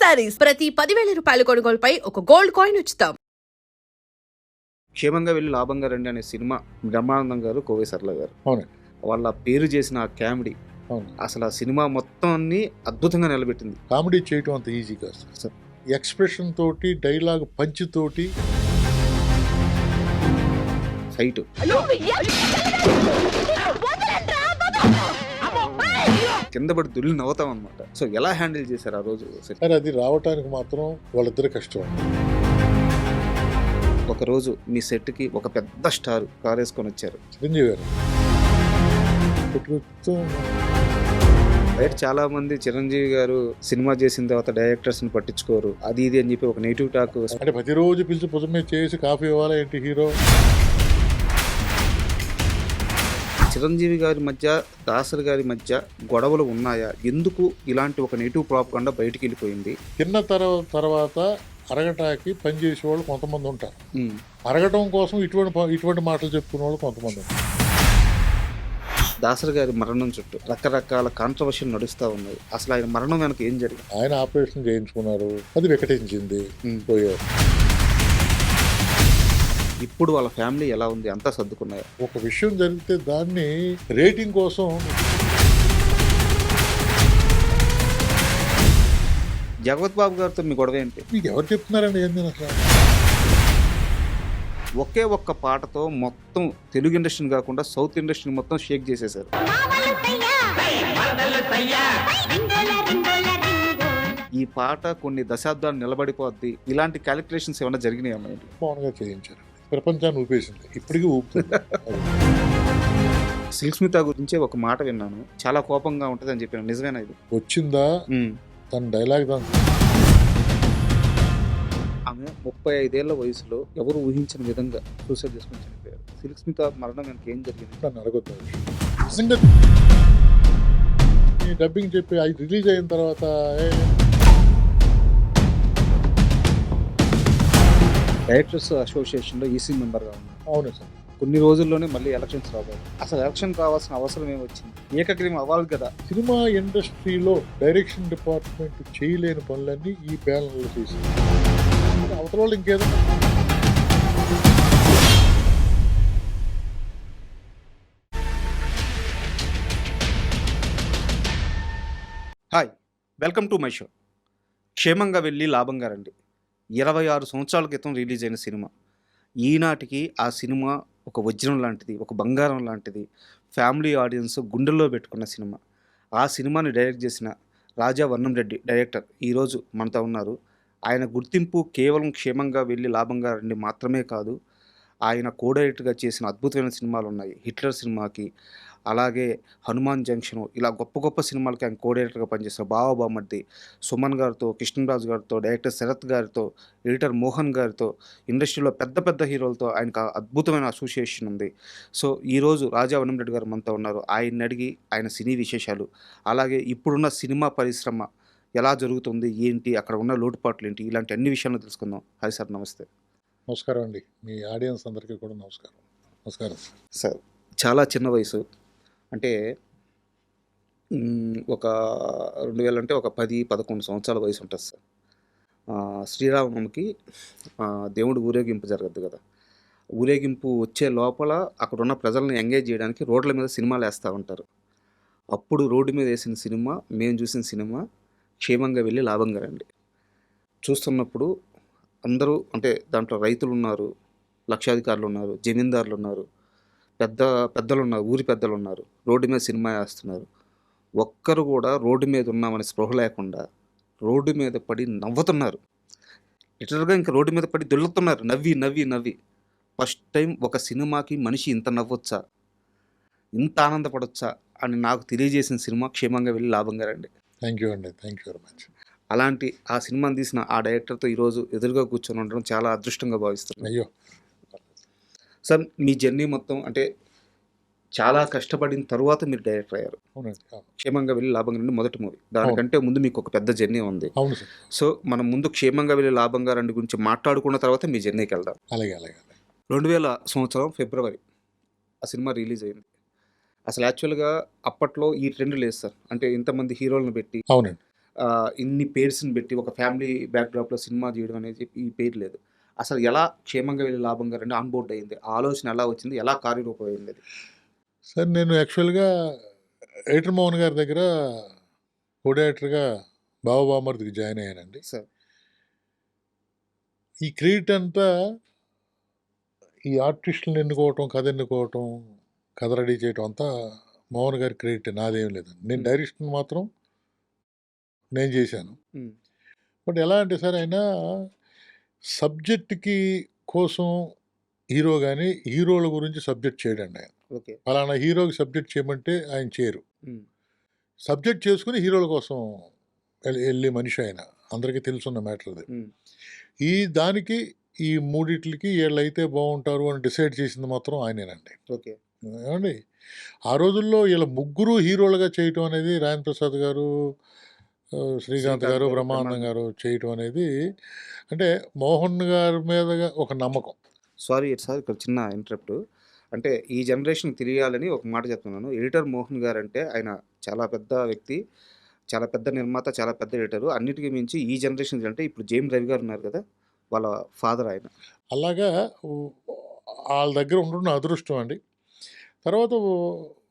శారీస్ ప్రతి 10,000 రూపాయల కొనుగోలుపై ఒక గోల్డ్ కాయిన్ ఉచితం. క్షేమంగా వెళ్ళి లాభంగా రండి అనే సినిమా బ్రహ్మానందం గారు, కోవై సరళ గారు వాళ్ళ పేరు చేసిన ఆ కామెడీ అసలు ఆ సినిమా మొత్తాన్ని అద్భుతంగా నిలబెట్టింది. కామెడీ చేయటం అంత ఈజీ కాదు సార్. ఎక్స్ప్రెషన్ తోటి, డైలాగ్ పంచ్ తోటి, ఫైట్ కింద పడి దుల్లి నవ్వుతాం అనమాట. సో ఎలా హ్యాండిల్ చేశారు ఆ రోజు? సరే, అది రావటానికి మాత్రం వాళ్ళిద్దరు కష్టం. ఒకరోజు మీ సెట్కి ఒక పెద్ద స్టార్ కార్ వేసుకొని వచ్చారు, చిరంజీవి గారు. బయట చాలా మంది చిరంజీవి గారు సినిమా చేసిన తర్వాత డైరెక్టర్స్ ని పట్టించుకోరు, అది ఇది అని చెప్పి ఒక నెగిటివ్ టాక్. అంటే ప్రతిరోజు పిలిచి భుజం మీద చేసి కాఫీ ఇవ్వాలా ఏంటి హీరో? చిరంజీవి గారి మధ్య, దాసరి గారి మధ్య గొడవలు ఉన్నాయా? ఎందుకు ఇలాంటి ఒక నెగిటివ్ ప్రాపగండా బయటికి వెళ్ళిపోయింది? తిన్న తర్వాత అరగటానికి పనిచేసే వాళ్ళు కొంతమంది ఉంటారు, అరగటం కోసం ఇటువంటి మాటలు చెప్పుకునే వాళ్ళు కొంతమంది ఉంటారు. దాసరి గారి మరణం చుట్టూ రకరకాల కాంట్రవర్షియల్ నడుస్తూ ఉన్నాయి. అసలు ఆయన మరణం వెనక ఏం జరిగింది? ఆయన ఆపరేషన్ చేయించుకున్నారు, అది వికటించింది, పోయారు. ఇప్పుడు వాళ్ళ ఫ్యామిలీ ఎలా ఉంది? అంతా సర్దుకున్నాయి. ఒక విషయం జరిగితే దాన్ని రేటింగ్ కోసం జగపతి బాబు గారితో మీ గొడవ ఏంటి? మీకు ఎవరు చెప్తున్నారండి? ఏంది అసలు? ఒకే ఒక్క పాటతో మొత్తం తెలుగు ఇండస్ట్రీని కాకుండా సౌత్ ఇండస్ట్రీని మొత్తం షేక్ చేసేశారు. ఈ పాట కొన్ని దశాబ్దాలు నిలబడిపోద్ది, ఇలాంటి క్యాలిక్యులేషన్స్ ఏమైనా జరిగినాయి అమ్మాయి? మౌనంగా చేయించారు, ప్రపంచాన్ని ఊపేసింది, ఇప్పటికీ ఊపుతుంది. సిల్క్ స్మిత గురించి ఒక మాట విన్నాను, చాలా కోపంగా ఉంటుంది అని చెప్పాను, నిజమేనా ఇది? వచ్చిందా తన డైలాగ్ దాని. ఆమె 35 ఏళ్ల వయసులో ఎవరు ఊహించిన విధంగా సూసైడ్ చేసుకుని చనిపోయారు. సిల్క్ స్మిత మరణం వెనక ఏం జరిగింది? నన్ను అడగొద్దు. నిజంగా డబ్బింగ్ చెప్పి అది రిలీజ్ అయిన తర్వాత డైరెక్టర్స్ అసోసియేషన్లో ఈసీ మెంబర్గా ఉన్నాను. అవును సార్. కొన్ని రోజుల్లోనే మళ్ళీ ఎలక్షన్స్ రావాలి. అసలు ఎలక్షన్ రావాల్సిన అవసరం ఏమొచ్చింది? ఏకగ్రీవం అవ్వాలి కదా. సినిమా ఇండస్ట్రీలో డైరెక్షన్ డిపార్ట్మెంట్ చేయలేని పనులన్నీ ఈ ప్యానల్లో చేసింది. అవతల వాళ్ళు ఇంకేదో. Hi, welcome to my show. క్షేమంగా వెళ్ళి లాభంగా రండి 26 సంవత్సరాల క్రితం రిలీజ్ అయిన సినిమా. ఈనాటికి ఆ సినిమా ఒక వజ్రం లాంటిది, ఒక బంగారం లాంటిది. ఫ్యామిలీ ఆడియన్స్ గుండెల్లో పెట్టుకున్న సినిమా. ఆ సినిమాని డైరెక్ట్ చేసిన రాజా వర్ణం రెడ్డి డైరెక్టర్ ఈరోజు మనతో ఉన్నారు. ఆయన గుర్తింపు కేవలం క్షేమంగా వెళ్ళి లాభంగా రండి మాత్రమే కాదు, ఆయన కో డైరెక్టర్గా చేసిన అద్భుతమైన సినిమాలు ఉన్నాయి. హిట్లర్ సినిమాకి, అలాగే హనుమాన్ జంక్షన్, ఇలా గొప్ప గొప్ప సినిమాలకి ఆయన కో డైరెక్టర్గా పనిచేసిన బావబామర్ది, సుమన్ గారితో, కృష్ణరాజు గారితో, డైరెక్టర్ శరత్ గారితో, ఎడిటర్ మోహన్ గారితో, ఇండస్ట్రీలో పెద్ద పెద్ద హీరోలతో ఆయనకు అద్భుతమైన అసోసియేషన్ ఉంది. సో ఈరోజు రాజా వర్ణం రెడ్డి గారు మనతో ఉన్నారు. ఆయన్ని అడిగి ఆయన సినీ విశేషాలు, అలాగే ఇప్పుడున్న సినిమా పరిశ్రమ ఎలా జరుగుతుంది, ఏంటి, అక్కడ ఉన్న లోటుపాట్లు ఏంటి, ఇలాంటి అన్ని విషయాలను తెలుసుకుందాం. హాయ్ సార్, నమస్తే. నమస్కారం అండి, మీ ఆడియన్స్ అందరికీ కూడా నమస్కారం. నమస్కారం సార్. చాలా చిన్న వయసు, అంటే ఒక 2000 అంటే ఒక 10-11 సంవత్సరాల వయసు ఉంటుంది సార్. శ్రీరామనవమికి దేవుడు ఊరేగింపు జరగద్దు కదా. ఊరేగింపు వచ్చే లోపల అక్కడ ఉన్న ప్రజలను ఎంగేజ్ చేయడానికి రోడ్ల మీద సినిమాలు వేస్తూ ఉంటారు. అప్పుడు రోడ్డు మీద వేసిన సినిమా, మేము చూసిన సినిమా క్షేమంగా వెళ్ళి లాభంగా రండి. చూస్తున్నప్పుడు అందరూ, అంటే దాంట్లో రైతులు ఉన్నారు, లక్షాధికారులు ఉన్నారు, జమీందారులు ఉన్నారు, పెద్దలు ఉన్నారు, ఊరి పెద్దలు ఉన్నారు, రోడ్డు మీద సినిమా వేస్తున్నారు. ఒక్కరు కూడా రోడ్డు మీద ఉన్నామని స్పృహ లేకుండా రోడ్డు మీద పడి నవ్వుతున్నారు. లిటరల్గా ఇంకా రోడ్డు మీద పడి దొల్లుతున్నారు, నవ్వి నవ్వి నవ్వి. ఫస్ట్ టైం ఒక సినిమాకి మనిషి ఇంత నవ్వొచ్చా, ఇంత ఆనందపడొచ్చా అని నాకు తెలియజేసిన సినిమా క్షేమంగా వెళ్ళి లాభంగా రండి. థ్యాంక్ యూ అండి, థ్యాంక్ యూ వెరీ మచ్. అలాంటి ఆ సినిమాని తీసిన ఆ డైరెక్టర్తో ఈరోజు ఎదురుగా కూర్చొని ఉండడం చాలా అదృష్టంగా భావిస్తున్నాను. అయ్యో సార్, మీ జర్నీ మొత్తం, అంటే చాలా కష్టపడిన తర్వాత మీరు డైరెక్టర్ అయ్యారు. క్షేమంగా వెళ్ళి లాభంగా రండి మొదటి మూవీ. దానికంటే ముందు మీకు ఒక పెద్ద జర్నీ ఉంది. అవును సార్. సో మనం ముందు క్షేమంగా వెళ్ళి లాభంగా రండి గురించి మాట్లాడుకున్న తర్వాత మీ జర్నీకి వెళ్దాం. అలాగే అలాగే. 2000 సంవత్సరం ఫిబ్రవరి ఆ సినిమా రిలీజ్ అయింది. అసలు యాక్చువల్గా అప్పట్లో ఈ ట్రెండ్ లేదు సార్. అంటే ఇంతమంది హీరోలను పెట్టి అవునండి ఇన్ని పేర్స్ని పెట్టి ఒక ఫ్యామిలీ బ్యాక్డ్రాప్లో సినిమా చేయడం అనేది ఈ పేరు లేదు. అసలు ఎలా క్షేమంగా వెళ్ళి లాభంగా రండి ఆన్ బోర్డ్ అయింది, ఆ ఆలోచన ఎలా వచ్చింది, ఎలా కార్యరూపం అయింది అది? సార్ నేను యాక్చువల్గా ఎడిటర్ మోహన్ గారి దగ్గర కో డైరెక్టర్గా బావబామర్దికి జాయిన్ అయ్యానండి. సార్ ఈ క్రెడిట్ అంతా ఈ ఆర్టిస్టులను ఎన్నుకోవటం, కథ ఎన్నుకోవటం, కథ రెడీ చేయటం అంతా మోహన్ గారి క్రెడిట్, నాదేం లేదండి. నేను డైరెక్షన్ మాత్రం నేను చేశాను. ఉమ్, బట్ ఎలా అంటే సార్, ఆయన సబ్జెక్ట్కి కోసం హీరో కానీ హీరోల గురించి సబ్జెక్ట్ చేయడండి. ఆయన ఓకే. ఫలానా హీరోకి సబ్జెక్ట్ చేయమంటే ఆయన చేయరు. ఉమ్, సబ్జెక్ట్ చేసుకుని హీరోల కోసం వెళ్ళే మనిషి ఆయన. అందరికీ తెలుసున్న మ్యాటర్ అది. ఉమ్, ఈ దానికి ఈ మూడిట్లకి వీళ్ళైతే బాగుంటారు అని డిసైడ్ చేసింది మాత్రం ఆయనేనండి. ఓకే. ఏమండి, ఆ రోజుల్లో వీళ్ళ ముగ్గురు హీరోలుగా చేయటం అనేది రాయన్ ప్రసాద్ గారు, శ్రీకాంత్ గారు, బ్రహ్మానందం గారు చేయటం అనేది అంటే మోహన్ గారి మీద ఒక నమ్మకం. సారీ సార్, ఇక్కడ చిన్న ఇంటరప్ట్. అంటే ఈ జనరేషన్ తెలియాలని ఒక మాట చెప్తున్నాను. ఎడిటర్ మోహన్ గారు అంటే ఆయన చాలా పెద్ద వ్యక్తి, చాలా పెద్ద నిర్మాత, చాలా పెద్ద ఎడిటరు. అన్నిటికీ మించి ఈ జనరేషన్ అంటే ఇప్పుడు జేమ్ రవి గారు ఉన్నారు కదా, వాళ్ళ ఫాదర్ ఆయన. అలాగా వాళ్ళ దగ్గర ఉండడం నా అదృష్టం అండి. తర్వాత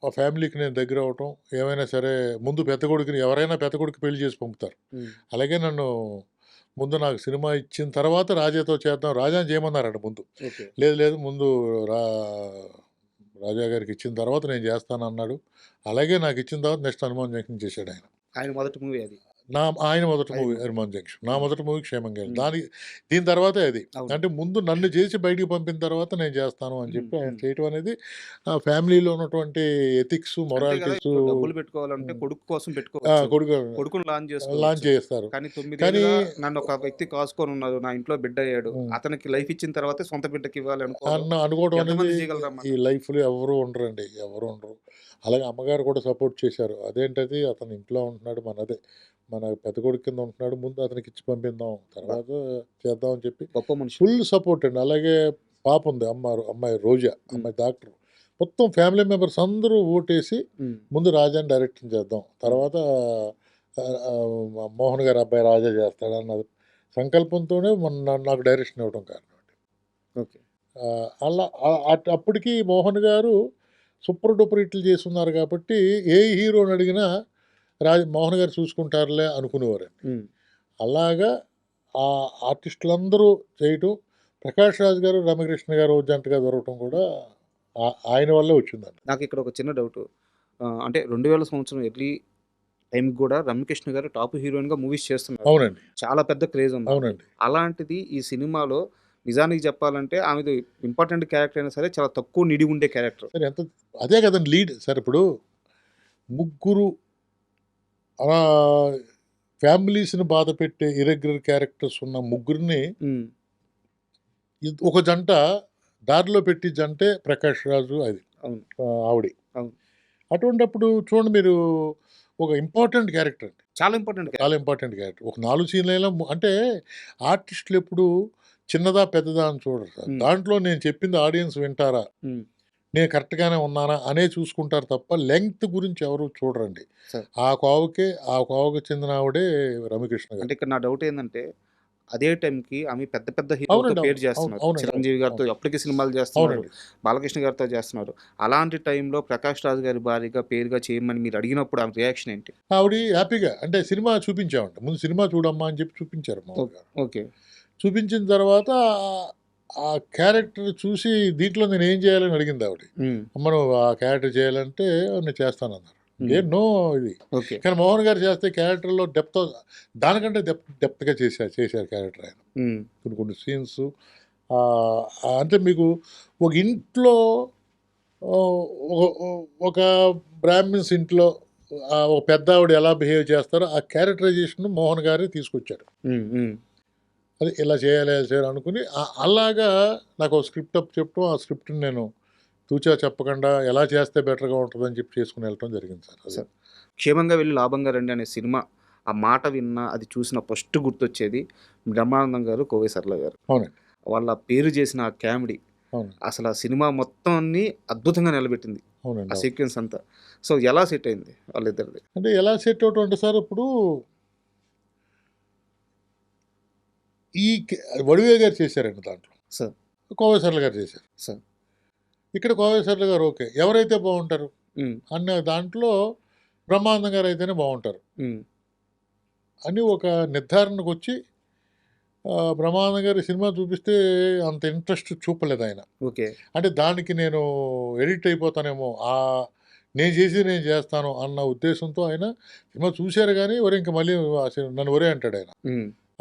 ఆ ఫ్యామిలీకి నేను దగ్గర అవటం, ఏమైనా సరే ముందు పెద్ద కొడుకుని, ఎవరైనా పెద్ద కొడుకు పెళ్లి చేసి పంపుతారు. అలాగే నన్ను ముందు నాకు సినిమా ఇచ్చిన తర్వాత రాజాతో చేద్దాం, రాజాని చేయమన్నారంట ముందు. ఓకే. లేదు లేదు ముందు రాజా గారికి ఇచ్చిన తర్వాత నేను చేస్తాను అన్నాడు. అలాగే నాకు ఇచ్చిన తర్వాత నెక్స్ట్ హనుమాన్ జంక్షన్ చేశాడు ఆయన. ఆయన మొదటి మూవీ అది. ఆయన మొదటి మూవీ హనుమాన్ జంక్షన్. నా మొదటి మూవీ క్షేమంగా దీని తర్వాతే అది. అవును. అంటే ముందు నన్ను చేసి బయటికి పంపిన తర్వాత నేను చేస్తాను అని చెప్పి ఆయన చేయటం అనేది ఆ ఫ్యామిలీలో ఉన్నటువంటి ఎథిక్స్, అంతే కదా, మొరాలిటీస్. ఇప్పుడు డబ్బులు పెట్టుకోవాలంటే కొడుకు కోసం పెట్టుకోవచ్చు, కొడుకు కొడుకును లాంచ్ లాంచ్ చేస్తారు. కానీ 9 కానీ ఏళ్ళుగా నన్ను ఒక వ్యక్తి కాసుకొని ఉన్నారు, నా ఇంట్లో బిడ్డ అయ్యాడు, అతనికి లైఫ్ ఇచ్చిన తర్వాతే సొంత బిడ్డకి ఇవ్వాలి అనుకోవడం ఎంతమంది అనేది చేయగలరమ్మా? ఈ లైఫ్లో ఎవరు ఉండరండి, ఎవరు ఉండరు. అలాగే అమ్మగారు కూడా సపోర్ట్ చేశారు. అదేంటది, అతను ఇంట్లో ఉంటున్నాడు, మన పెద్ద కొడుకు కింద ఉంటున్నాడు, ముందు అతనికి ఇచ్చి పంపిద్దాం, తర్వాత చేద్దాం అని చెప్పి గొప్ప మనిషి. ఫుల్ సపోర్ట్ అండి. అలాగే పాప ఉంది, అమ్మాయి రోజా, అమ్మాయి డాక్టర్. మొత్తం ఫ్యామిలీ మెంబర్స్ అందరూ ఓటేసి ముందు రాజాని డైరెక్షన్ చేద్దాం, తర్వాత మోహన్ గారి అబ్బాయి రాజా చేస్తాడు అన్న సంకల్పంతోనే నాకు డైరెక్షన్ ఇవ్వడం కారణం. ఓకే. అలా అప్పటికి మోహన్ గారు సూపర్ డూపర్ హిట్లు చేస్తున్నారు కాబట్టి ఏ హీరోని అడిగినా మోహన్ గారు చూసుకుంటారులే అనుకునేవారండి. అలాగా ఆ ఆర్టిస్టులందరూ చేయటం, ప్రకాష్ రాజ్ గారు, రమకృష్ణ గారు జంటగా దొరకటం కూడా ఆయన వల్లే వచ్చిందండి. నాకు ఇక్కడ ఒక చిన్న డౌట్. అంటే 2000 సంవత్సరం ఎర్లీ టైంకి కూడా రమ్యకృష్ణ గారు టాప్ హీరోయిన్గా మూవీస్ చేస్తున్నారు. అవునండి, చాలా పెద్ద క్రేజ్ ఉంది. అవునండి. అలాంటిది ఈ సినిమాలో నిజానికి చెప్పాలంటే ఆమెది ఇంపార్టెంట్ క్యారెక్టర్ అయినా సరే చాలా తక్కువ నిడి ఉండే క్యారెక్టర్. సరే, ఎంత అదే కదండి లీడ్ సార్. ఇప్పుడు ముగ్గురు అలా ఫ్యామిలీస్ని బాధ పెట్టే ఇరెగ్యులర్ క్యారెక్టర్స్ ఉన్న ముగ్గురిని ఒక జంట దారిలో పెట్టి జంటే ప్రకాష్ రాజు, అది ఆవిడ. అటువంటిప్పుడు చూడండి మీరు, ఒక ఇంపార్టెంట్ క్యారెక్టర్ అండి, చాలా ఇంపార్టెంట్ క్యారెక్టర్. ఒక 4 సీన్లైనా అంటే ఆర్టిస్టులు ఎప్పుడు చిన్నదా పెద్దదా అని చూడరు సార్. దాంట్లో నేను చెప్పింది ఆడియన్స్ వింటారా, నేను కరెక్ట్గానే ఉన్నానా అనే చూసుకుంటారు తప్ప లెంగ్త్ గురించి ఎవరు చూడరండి. ఆ కోవకి చెందిన ఆవిడే రమ్యకృష్ణ గారు. అంటే ఇక్కడ నా డౌట్ ఏంటంటే అదే టైంకి ఆమె పెద్ద పెద్ద హీరోలతో పేరు చేస్తున్నారు. చిరంజీవి గారితో అప్పటికి సినిమాలు చేస్తున్నారు, బాలకృష్ణ గారితో చేస్తున్నారు. అలాంటి టైంలో ప్రకాష్ రాజ్ గారి భారీగా పేరుగా చేయమని మీరు అడిగినప్పుడు ఆమె రియాక్షన్ ఏంటి? ఆవిడ హ్యాపీగా, అంటే సినిమా చూపించామంట, ముందు సినిమా చూడమ్మా అని చెప్పి చూపించారు. ఓకే. చూపించిన తర్వాత ఆ క్యారెక్టర్ చూసి దీంట్లో నేను ఏం చేయాలని అడిగింది ఆవిడ. మనం ఆ క్యారెక్టర్ చేయాలంటే నేను చేస్తానన్నారు. నో ఇది. కానీ మోహన్ గారు చేస్తే క్యారెక్టర్లో డెప్త్, దానికంటే డెప్త్గా చేశారు క్యారెక్టర్ ఆయన. కొన్ని సీన్స్ అంటే మీకు ఒక ఇంట్లో, ఒక బ్రాహ్మిన్స్ ఇంట్లో ఒక పెద్ద ఆవిడ ఎలా బిహేవ్ చేస్తారో ఆ క్యారెక్టరైజేషన్ మోహన్ గారే తీసుకొచ్చారు. అది ఇలా చేయాలి అనుకుని అలాగా నాకు స్క్రిప్ట్ చెప్పడం, ఆ స్క్రిప్ట్ని నేను తూచా చెప్పకుండా ఎలా చేస్తే బెటర్గా ఉంటుందని చెప్పి చేసుకుని వెళ్ళటం జరిగింది సార్. క్షేమంగా వెళ్ళి లాభంగా రండి అనే సినిమా ఆ మాట విన్నా, అది చూసిన ఫస్ట్ గుర్తొచ్చేది బ్రహ్మానందం గారు, కోవై సరళ గారు. అవునండి. వాళ్ళ పేరు చేసిన ఆ కామెడీ అసలు ఆ సినిమా మొత్తాన్ని అద్భుతంగా నిలబెట్టింది. ఆ సీక్వెన్స్ అంతా. సో ఎలా సెట్ అయింది వాళ్ళిద్దరిది? అంటే ఎలా సెట్ అవటం అంటే సార్, ఇప్పుడు ఈ వడివే గారు చేశారండి దాంట్లో, సార్ కోవేశ్వర్ల గారు చేశారు. సార్ ఇక్కడ కోవేశ్వర్ల గారు ఓకే, ఎవరైతే బాగుంటారు అన్న దాంట్లో బ్రహ్మానందం గారు అయితేనే బాగుంటారు అని ఒక నిర్ధారణకు వచ్చి బ్రహ్మానందం గారి సినిమా చూపిస్తే అంత ఇంట్రెస్ట్ చూపలేదు ఆయన. ఓకే. అంటే దానికి నేను ఎడిక్ట్ అయిపోతానేమో, నేను చేస్తాను అన్న ఉద్దేశంతో ఆయన సినిమా చూశారు. కానీ ఒరే ఇంక మళ్ళీ నన్ను ఒరే అంటాడు ఆయన,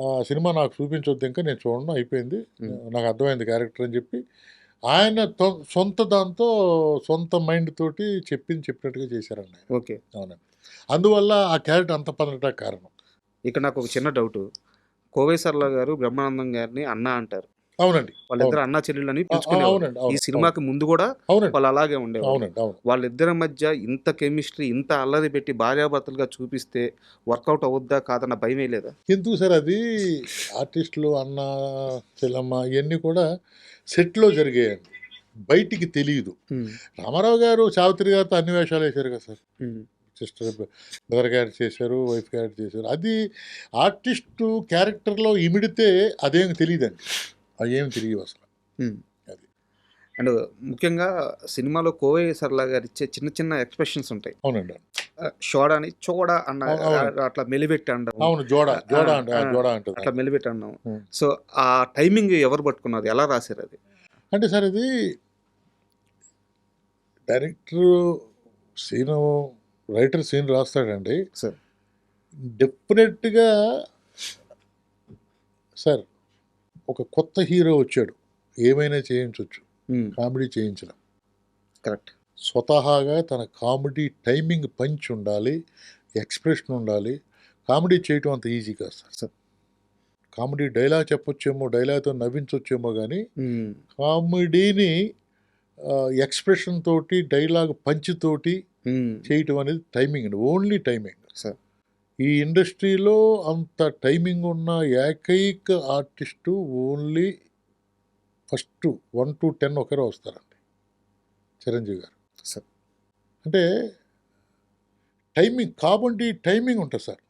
ఆ సినిమా నాకు చూపించొద్దు, ఇంకా నేను చూడను, అయిపోయింది, నాకు అర్థమైంది క్యారెక్టర్ అని చెప్పి ఆయన సొంత దాంతో సొంత మైండ్ తోటి చెప్పినట్టుగా చేశారండి ఆయన. ఓకే. అవునండి. అందువల్ల ఆ క్యారెక్టర్ అంత పడటానికి కారణం. ఇక్కడ నాకు ఒక చిన్న డౌట్, కోవేశ్వర్ల గారు బ్రహ్మానందం గారిని అన్న అంటారు. అవునండి. వాళ్ళిద్దరు అన్న చెల్లెళ్ళని పిలుచుకునేవారు. అవునండి. ఈ సినిమాకి ముందు కూడా అవునండి. వాళ్ళు అలాగే ఉండేవారు. అవునండి. అవును. వాళ్ళిద్దరి మధ్య ఇంత కెమిస్ట్రీ, ఇంత అల్లరి పెట్టి భార్యాభర్తలుగా చూపిస్తే వర్కౌట్ అవుద్దా కాదన్న భయమే లేదా? ఎందుకు సార్, అది ఆర్టిస్టులు అన్న చెల్లమ్మ ఇవన్నీ కూడా సెట్లో జరిగాయండి, బయటికి తెలియదు. రామారావు గారు సావిత్రి గారితో అన్ని వేషాలు వేశారు కదా సార్, సిస్టర్ బ్రదర్ క్యారెక్టర్ చేశారు, వైఫ్ క్యారెక్టర్ చేశారు. అది ఆర్టిస్టు క్యారెక్టర్లో ఇమిడితే అదేమి తెలియదండి, అవేమి తెలియవు అసలు. అది అండ్ ముఖ్యంగా సినిమాలో కోవేశ్వర్ల గారు ఇచ్చే చిన్న చిన్న ఎక్స్ప్రెషన్స్ ఉంటాయి. అవునండి. షోడాని చోడా అన్న అట్లా మెలిపెట్టి అనడం. అవును, జోడా అంటారు, అట్లా మెలిపెట్టి అన్నాం. సో ఆ టైమింగ్ ఎవరు పట్టుకున్నారు, ఎలా రాశారు అది? అంటే సార్ ఇది డైరెక్టర్ సీను, రైటర్ సీన్ రాస్తాడండి సార్, డెఫినెట్గా సార్ ఒక కొత్త హీరో వచ్చాడు, ఏమైనా చేయించవచ్చు, కామెడీ చేయించడం కరెక్ట్. స్వతహాగా తన కామెడీ టైమింగ్ పంచ్ ఉండాలి, ఎక్స్ప్రెషన్ ఉండాలి. కామెడీ చేయటం అంత ఈజీ కాదు సార్. కామెడీ డైలాగ్ చెప్పొచ్చేమో, డైలాగ్తో నవ్వించొచ్చేమో, కానీ కామెడీని ఎక్స్ప్రెషన్ తోటి, డైలాగ్ పంచ్ తోటి చేయటం అనేది టైమింగ్ అండి, ఓన్లీ టైమింగ్ సార్. ఈ ఇండస్ట్రీలో అంత టైమింగ్ ఉన్న ఏకైక ఆర్టిస్టు ఓన్లీ ఫస్ట్ 1 to 10 ఒకరే వస్తారండి, చిరంజీవి గారు సార్. అంటే టైమింగ్, కామెడీ టైమింగ్ ఉంటుంది సార్,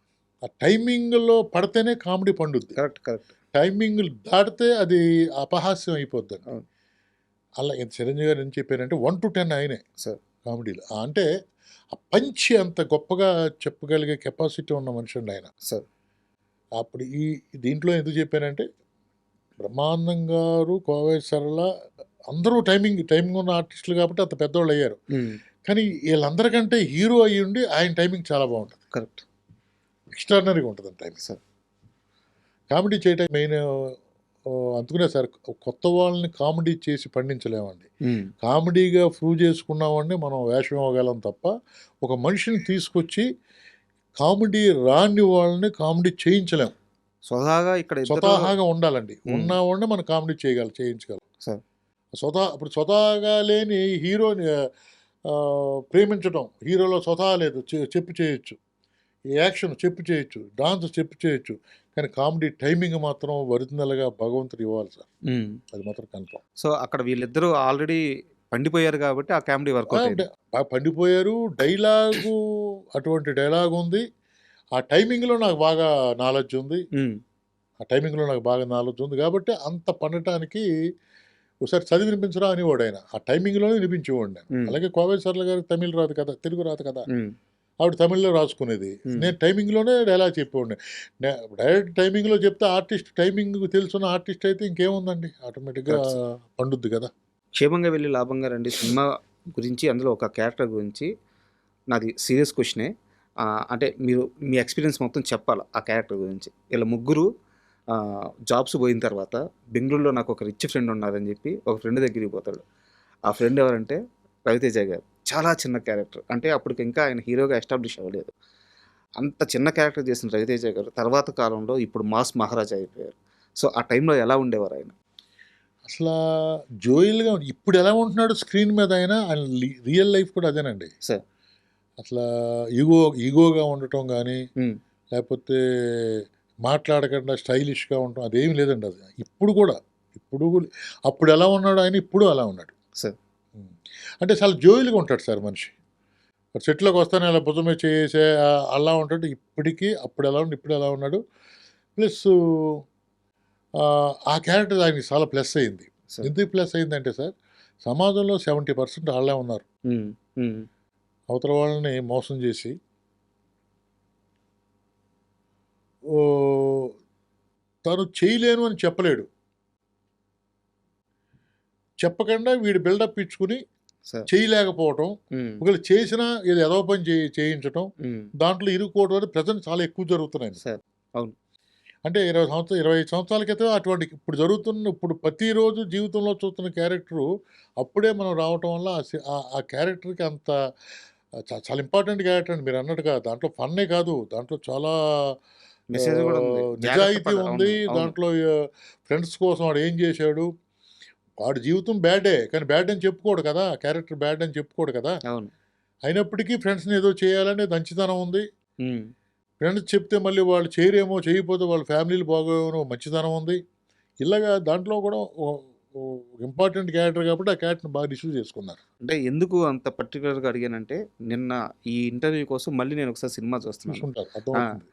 ఆ టైమింగ్లో పడితేనే కామెడీ పండుద్ది. కరెక్ట్. టైమింగ్ దాటితే అది అపహాస్యం అయిపోద్ది. అలా చిరంజీవి గారు ఏం చెప్పారంటే 1 to 10 ఆయనే సార్ కామెడీలో. అంటే ఆ పంచి అంత గొప్పగా చెప్పగలిగే కెపాసిటీ ఉన్న మనిషి అండి ఆయన సార్. అప్పుడు ఈ దీంట్లో ఎందుకు చెప్పానంటే, బ్రహ్మానందం గారు, కోవేశ్వర్ల అందరూ టైమింగ్ ఉన్న ఆర్టిస్టులు కాబట్టి అంత పెద్దవాళ్ళు అయ్యారు. కానీ వీళ్ళందరికంటే హీరో అయ్యి ఉండి ఆయన టైమింగ్ చాలా బాగుంటుంది. కరెక్ట్. ఎక్స్ట్రాడినరీగా ఉంటుంది టైమింగ్ సార్. కామెడీ చేయటం మెయిన్. అందుకునే సార్, కొత్త వాళ్ళని కామెడీ చేసి పండించలేమండి. కామెడీగా ప్రూవ్ చేసుకున్నామండి మనం వేషం ఇవ్వగలం తప్ప, ఒక మనిషిని తీసుకొచ్చి కామెడీ రాని వాళ్ళని కామెడీ చేయించలేము. స్వతహాగా ఉండాలండి, ఉన్నావాడిని మనం కామెడీ చేయించగలం. ఇప్పుడు స్వతహాగా లేని హీరోని ప్రేమించడం, హీరోలో స్వతహా లేదు, చెప్పు చేయొచ్చు, యాక్షన్ చెప్పు చేయొచ్చు, డాన్స్ చెప్పు చేయొచ్చు, కానీ కామెడీ టైమింగ్ మాత్రం ఒరిజినల్గా భగవంతుడు ఇవ్వాలి సార్, అది మాత్రం కన్ఫర్మ్. సో అక్కడ వీళ్ళిద్దరూ ఆల్రెడీ పండిపోయారు కాబట్టి ఆ కామెడీ వర్కౌట్ పండిపోయారు. డైలాగు అటువంటి డైలాగ్ ఉంది, ఆ టైమింగ్లో నాకు బాగా నాలెడ్జ్ ఉంది, కాబట్టి అంత పండటానికి ఒకసారి చదివి వినిపించరా అనేవాడు ఆయన, ఆ టైమింగ్లోనే వినిపించేవాడు నేను. అలాగే కోవేశ్వర్ల గారికి తమిళ రాదు కదా, తెలుగు రాదు కదా, ఆవిడ తమిళ్లో రాసుకునేది, నేను టైమింగ్లోనే డైలాగ్ చెప్పేవాడిని. డైరెక్ట్ టైమింగ్లో చెప్తే ఆర్టిస్ట్, టైమింగ్ తెలుసున్న ఆర్టిస్ట్ అయితే ఇంకేముందండి, ఆటోమేటిక్గా పండుద్ది కదా. క్షేమంగా వెళ్ళి లాభంగా రండి సినిమా గురించి, అందులో ఒక క్యారెక్టర్ గురించి నాది సీరియస్ క్వశ్చనే. అంటే మీరు మీ ఎక్స్పీరియన్స్ మొత్తం చెప్పాలి ఆ క్యారెక్టర్ గురించి. ఇలా ముగ్గురు జాబ్స్ పోయిన తర్వాత బెంగళూరులో నాకు ఒక రిచ్ ఫ్రెండ్ ఉన్నారని చెప్పి ఒక ఫ్రెండ్ దగ్గరికి పోతాడు. ఆ ఫ్రెండ్ ఎవరంటే రవితేజ గారు. చాలా చిన్న క్యారెక్టర్, అంటే అప్పటికి ఇంకా ఆయన హీరోగా ఎస్టాబ్లిష్ అవ్వలేదు. అంత చిన్న క్యారెక్టర్ చేసిన రవితేజ గారు తర్వాత కాలంలో ఇప్పుడు మాస్ మహారాజా అయిపోయారు. సో ఆ టైంలో ఎలా ఉండేవారు ఆయన? అసలు జోయిల్గా ఇప్పుడు ఎలా ఉంటున్నాడు స్క్రీన్ మీద, ఆయన రియల్ లైఫ్ కూడా అదేనండి సార్. అసలు ఈగోగా ఉండటం కానీ, లేకపోతే మాట్లాడకుండా స్టైలిష్గా ఉండటం అదేమి లేదండి. అది ఇప్పుడు అప్పుడు ఎలా ఉన్నాడు ఆయన, ఇప్పుడు అలా ఉన్నాడు సార్. అంటే చాలా జోయిల్గా ఉంటాడు సార్ మనిషి. సెట్లోకి వస్తానే అలా భుజమే చేసే అలా ఉంటాడు. ఇప్పటికీ అప్పుడు ఎలా ఉన్నాడు, ఇప్పుడు ఎలా ఉన్నాడు. ప్లస్ ఆ క్యారెక్టర్ ఆయనకి చాలా ప్లస్ అయింది. సార్. ఎందుకు ప్లస్ అయిందంటే సార్, సమాజంలో 70% వాళ్ళే ఉన్నారు. ఉమ్, ఉమ్, అవతల వాళ్ళని మోసం చేసి ఓహ్, తను చేయలేను అని చెప్పలేడు. చెప్పకుండా వీడు బిల్డప్ ఇచ్చుకుని సార్. చేయలేకపోవటం, ఉమ్, ఒకవేళ చేసినా ఇది ఎదవ పని చేయించటం, ఉమ్, దాంట్లో ఇరుక్కోవడం అనేది ప్రజెంట్ చాలా ఎక్కువ జరుగుతున్నాయి. సార్. అవును. అంటే 25 సంవత్సరాల క్రితం అటువంటి ఇప్పుడు ప్రతిరోజు జీవితంలో చూస్తున్న క్యారెక్టరు అప్పుడే మనం రావటం వల్ల ఆ క్యారెక్టర్‌కి అంత చాలా ఇంపార్టెంట్ క్యారెక్టర్ అండి. మీరన్నట్టుగా దాంట్లో ఫన్నే కాదు. దాంట్లో చాలా మెసేజ్ కూడా ఉంది. జాగ్రత్త నిజాయితీ పడ ఉంది. అవును, అవును. దాంట్లో ఫ్రెండ్స్ కోసం వాడు ఏం చేశాడు, వాడి జీవితం బ్యాడే. కానీ బ్యాడ్ అని చెప్పుకోడు కదా! క్యారెక్టర్ బ్యాడ్ అని చెప్పుకోడు కదా! అవును. అయినప్పటికీ ఫ్రెండ్స్‌ని ఏదో చేయాలనే మంచితనం ఉంది. ఉమ్, ఫ్రెండ్స్ చెప్తే మళ్ళీ వాళ్ళు చేయరేమో, చేయకపోతే వాళ్ళ ఫ్యామిలీలు బాగోవేమో మంచితనం ఉంది. ఇలాగా దాంట్లో కూడా ఇంపార్టెంట్ క్యారెక్టర్ కాబట్టి ఆ క్యారెక్టర్‌ని బాగా రిసీవ్ చేసుకున్నారు. అంటే ఎందుకు అంత పర్టికులర్గా అడిగానంటే నిన్న ఈ ఇంటర్వ్యూ కోసం మళ్ళీ నేను ఒకసారి సినిమా చూస్తున్నాను. చూసుకుంటారు. ఆ, అర్థమవుతుంది.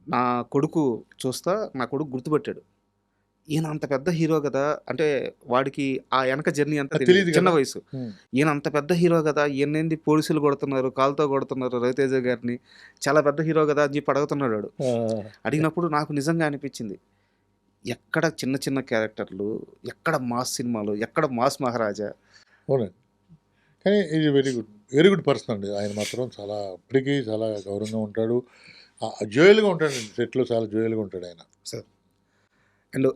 నా కొడుకు చూస్తా, నా కొడుకు గుర్తుపట్టాడు. ఈయన అంత పెద్ద హీరో కదా, అంటే వాడికి ఆ వెనక జర్నీ అంతా అది తెలియదు, తెలీదు చిన్న కదా! వయసు. హ్మ్. ఈయన అంత పెద్ద హీరో కదా, ఈయనేంది పోలీసులు కొడుతున్నారు, కాలుతో కొడుతున్నారు రవితేజ గారిని, చాలా పెద్ద హీరో కదా అని చెప్పి అడుగుతున్నాడు వాడు. ఆ! అడిగినప్పుడు నాకు నిజంగా అనిపించింది, ఎక్కడ చిన్న చిన్న క్యారెక్టర్లు, ఎక్కడ మాస్ సినిమాలు, ఎక్కడ మాస్ మహారాజా. అవునండి. కానీ ఇది వెరీ గుడ్ పర్సన్ అండి. ఆయన మాత్రం చాలా ఇప్పటికీ చాలా గౌరవంగా ఉంటాడు. జోయల్‌గా ఉంటాడండి. సెట్‌లో చాలా జోయల్‌గా ఉంటాడు ఆయన. సార్. అండ్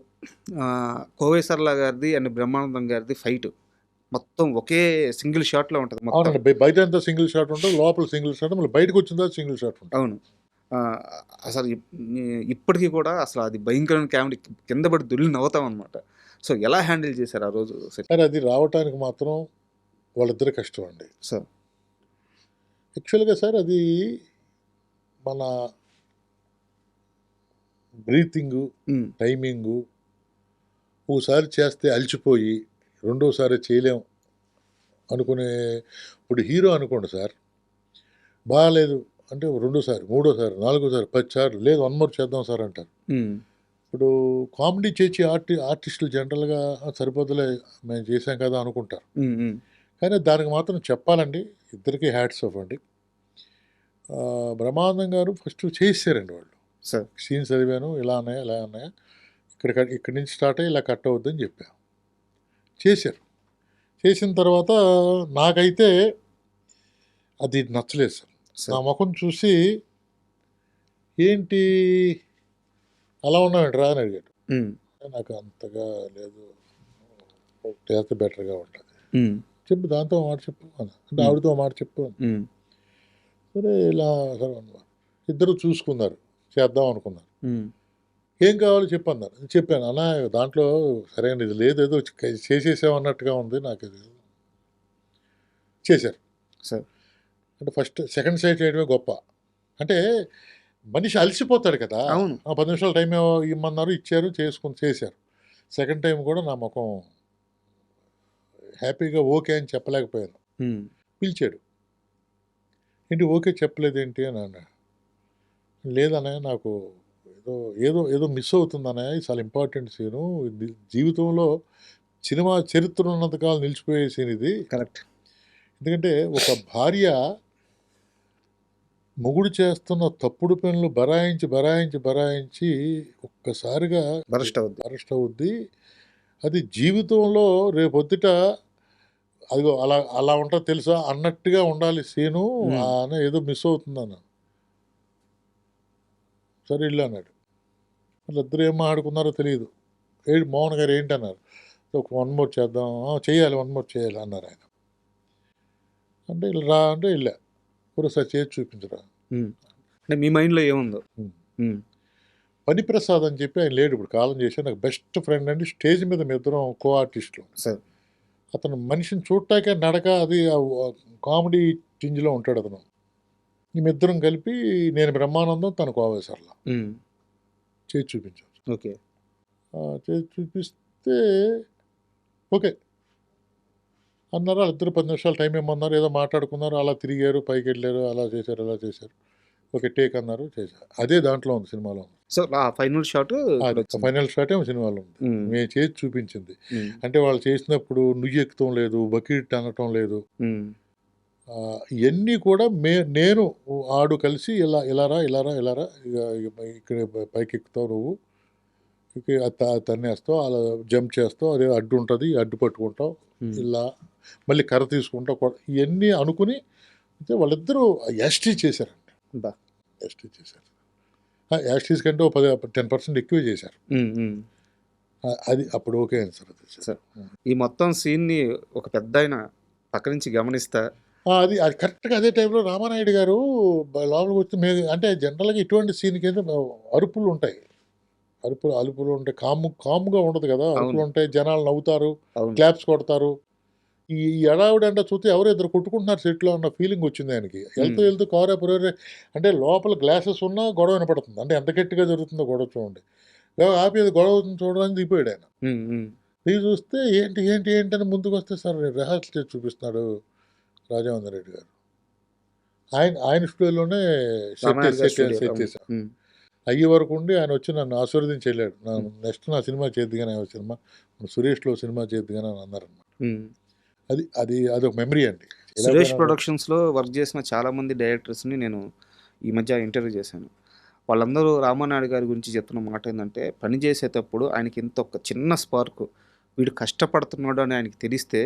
కోవై సరళ గారిది అండ్ బ్రహ్మానందం గారిది ఫైట్ మొత్తం ఒకే సింగిల్ షాట్లో ఉంటుంది మొత్తం. అవునండి. బయటంతా సింగిల్ షాట్ ఉంటది. లోపల సింగిల్ షాట్. మళ్ళీ బయటకొచ్చిన తర్వాత సింగిల్ షాట్ ఉంటది. అవును. అసలు ఇప్పటికీ కూడా అసలు అది భయంకరమైన కామెడీ, కింద పడి దొర్లి నవ్వుతాం అనమాట. సో ఎలా హ్యాండిల్ చేశారు ఆ రోజు సెట్? కానీ అది రావటానికి మాత్రం వాళ్ళిద్దరి కష్టం అండి. సార్. యాక్చువల్‌గా సార్ అది మన బ్రీతింగు, ఉమ్, టైమింగు ఓసారి చేస్తే అలిచిపోయి రెండోసారి చేయలేం అనుకునే ఇప్పుడు హీరో అనుకోండి సార్, బాలేదు అంటే రెండోసారి, మూడోసారి, నాలుగోసారి, 10 సార్లు లేదు 1 మోర్ చేద్దాం సార్ అంటారు. ఉమ్, ఇప్పుడు కామెడీ చేసే ఆర్టిస్టులు జనరల్‌గా సరిపోదులే మేము చేసాం కదా అనుకుంటారు. ఉమ్, ఉమ్, కానీ దానికి మాత్రం చెప్పాలండి, ఇద్దరికీ హ్యాట్స్ ఆఫ్ అండి. బ్రహ్మానందం గారు ఫస్ట్ చేసేసారండి వాళ్ళు. సార్. సీన్స్ చదివాను, ఇలా ఉన్నాయా, ఇలా ఉన్నాయా, ఇక్కడి నుంచి స్టార్ట్ అయ్యి ఇలా కట్ అవుద్దని చెప్పా. చేశారు. చేసిన తర్వాత నాకైతే అది నచ్చలేదు సార్. నా సార్. మొఖం చూసి ఏంటి అలా ఉన్నావేంట్రా అని అడిగాడు. ఉమ్, నాకు అంతగా లేదు, చేస్తే బెటర్‌గా ఉంటది. ఉమ్, చెప్పు దాంతో ఓ మాట చెప్పు అన్నా. అంటే ఉమ్, ఆవిడతో ఓ మాట చెప్పు అన్నా. ఉమ్, సరే ఇలా సరే అన్నారు. ఇద్దరు చూసుకున్నారు. చేద్దాం అనుకున్నారు. ఉమ్, ఏం కావాలో చెప్పు అన్నారు. చెప్పాను. అన్నా దాంట్లో సరైన ఇది లేదు, ఏదో చేసేసాం అన్నట్టుగా ఉంది నాకు ఇది. చేశారు. సార్. అంటే ఫస్ట్ సెకండ్ సైడ్ చేయడమే గొప్ప. అంటే మనిషి అలసిపోతాడు కదా! అవును. 10 నిమిషాలు టైం ఇమ్మన్నారు, ఇచ్చారు, చేశారు. సెకండ్ టైం కూడా నా మొఖం హ్యాపీగా ఓకే అని చెప్పలేకపోయాను. ఉమ్, పిలిచాడు. ఏంటి ఓకే చెప్పలేదేంటి అని అన్నాడు. లేదన్నయ్య నాకు ఏదో మిస్ అవుతుందన్నయ్య, ఇది చాలా ఇంపార్టెంట్ సీను. ఇది జీవితంలో సినిమా చరిత్ర ఉన్నంతకాలం నిలిచిపోయే సీన్ ఇది. కరెక్ట్. ఎందుకంటే ఒక భార్య మొగుడు చేస్తున్న తప్పుడు పనులు బరాయించి ఒక్కసారిగా బరస్ట్ అవుద్ది. అరెస్ట్ అవుద్ది. అది జీవితంలో రేపొద్దుట అదిగో అలా అలా ఉంటది తెలుసా అన్నట్టుగా ఉండాలి సీను. అని ఏదో మిస్ అవుతుందన్నాను. సరే ఇల్లు అన్నాడు. వాళ్ళిద్దరు ఏం మాట్లాడుకున్నారో తెలియదు. మోహన్ గారు ఏంటన్నారు. ఒక 1 మోర్ చేద్దాం, చేయాలి 1 మోర్ చేయాలి అన్నారు ఆయన. అంటే రా అంటే వెళ్ళా. ఒకసారి చేసి చూపించరా. అంటే మీ మైండ్లో ఏముందో. పనిప్రసాద్ అని చెప్పి ఆయన లేడు, ఇప్పుడు కాలం చేశాను. నాకు బెస్ట్ ఫ్రెండ్ అండి. స్టేజ్ మీద మీ ఇద్దరం కో ఆర్టిస్టులు. సార్. అతను మనిషిని చూడటాకే నడక అది కామెడీ టింజ్లో ఉంటాడు అతను. మేమిద్దరం కలిపి నేను బ్రహ్మానందం, తను కోవై సరళ చేసి చూపించాం. ఓకే. చేసి చూపిస్తే ఓకే అన్నారు. వాళ్ళిద్దరు 10 నిమిషాలు టైం ఇమ్మన్నారు. ఏదో మాట్లాడుకున్నారు, అలా తిరిగారు, పైకి వెళ్ళారు, అలా చేశారు. ఓకే టేక్ అన్నారు చేశారు. అదే దాంట్లో ఉంది సినిమాలో. సో ఆ ఫైనల్ షాట్ ఫైనల్ షాట్ ఏమో సినిమాలో ఉంది. మేము చేసి చూపించింది. అంటే వాళ్ళు చేసినప్పుడు నుయ్యి ఎక్కుతాం లేదు, బకెట్ అనటం లేదు. ఇవన్నీ కూడా నేను ఆడు కలిసి ఇలారా ఇక్కడ పైకి ఎక్కుతావు నువ్వు, తన్నేస్తావు, అలా జంప్ చేస్తావు, అదే అడ్డు ఉంటుంది, అడ్డు పట్టుకుంటావు, ఇలా మళ్ళీ కర్ర తీసుకుంటావు, ఇవన్నీ అనుకుని అయితే వాళ్ళిద్దరూ ఎస్టీ చేశారండి. ఎస్టీ చేశారు. యాస్టీస్ కంటే 10% ఎక్కువే చేశారు. అది అప్పుడు ఓకే అయింది సార్. అది సార్ ఈ మొత్తం సీన్ని ఒక పెద్ద ఆయన పక్క నుంచి గమనిస్తా అది కరెక్ట్గా అదే టైంలో రామానాయుడు గారు లోపలికి వచ్చి అంటే జనరల్గా ఇటువంటి సీన్కి అయితే అరుపులు ఉంటాయి, అరుపులు ఉంటాయి, కాముగా ఉండదు కదా, అరుపులు ఉంటాయి, జనాలు నవ్వుతారు, క్లాప్స్ కొడతారు. ఈ ఎడావిడ అంటే చూస్తే ఎవరు ఇద్దరు కొట్టుకుంటున్నారు సెట్లో అన్న ఫీలింగ్ వచ్చింది ఆయనకి. వెళ్తూ కారు అంటే లోపల గ్లాసెస్ ఉన్నా గొడవ వినపడుతుంది. అంటే ఎంత గట్టిగా జరుగుతుందో గొడవ చూడండి. ఆపి గొడవ చూడడానికి దిగిపోయాడు ఆయన. దిగి చూస్తే ఏంటి ఏంటి ఏంటి అని ముందుకు వస్తే సార్ రిహార్సల్ చేసి చూపిస్తున్నాడు రాజేంద్ర రెడ్డి గారు. ఆయన స్టూడియోలోనే సెట్ చేశారు. అయ్యే వరకు ఉండి ఆయన వచ్చి నన్ను ఆశీర్వదించి వెళ్ళాడు. నెక్స్ట్ నా సినిమా చేద్దిగానే సినిమా సురేష్లో సినిమా చేద్దిగానే అని అన్నారన్నమాట. అది అదొక మెమరీ అండి. సురేష్ ప్రొడక్షన్స్లో వర్క్ చేసిన చాలామంది డైరెక్టర్స్ని నేను ఈ మధ్య ఇంటర్వ్యూ చేశాను. వాళ్ళందరూ రామానాయుడు గారి గురించి చెప్తున్న మాట ఏంటంటే, పని చేసేటప్పుడు ఆయనకి ఎంత ఒక చిన్న స్పార్క్, వీడు కష్టపడుతున్నాడు అని ఆయనకి తెలిస్తే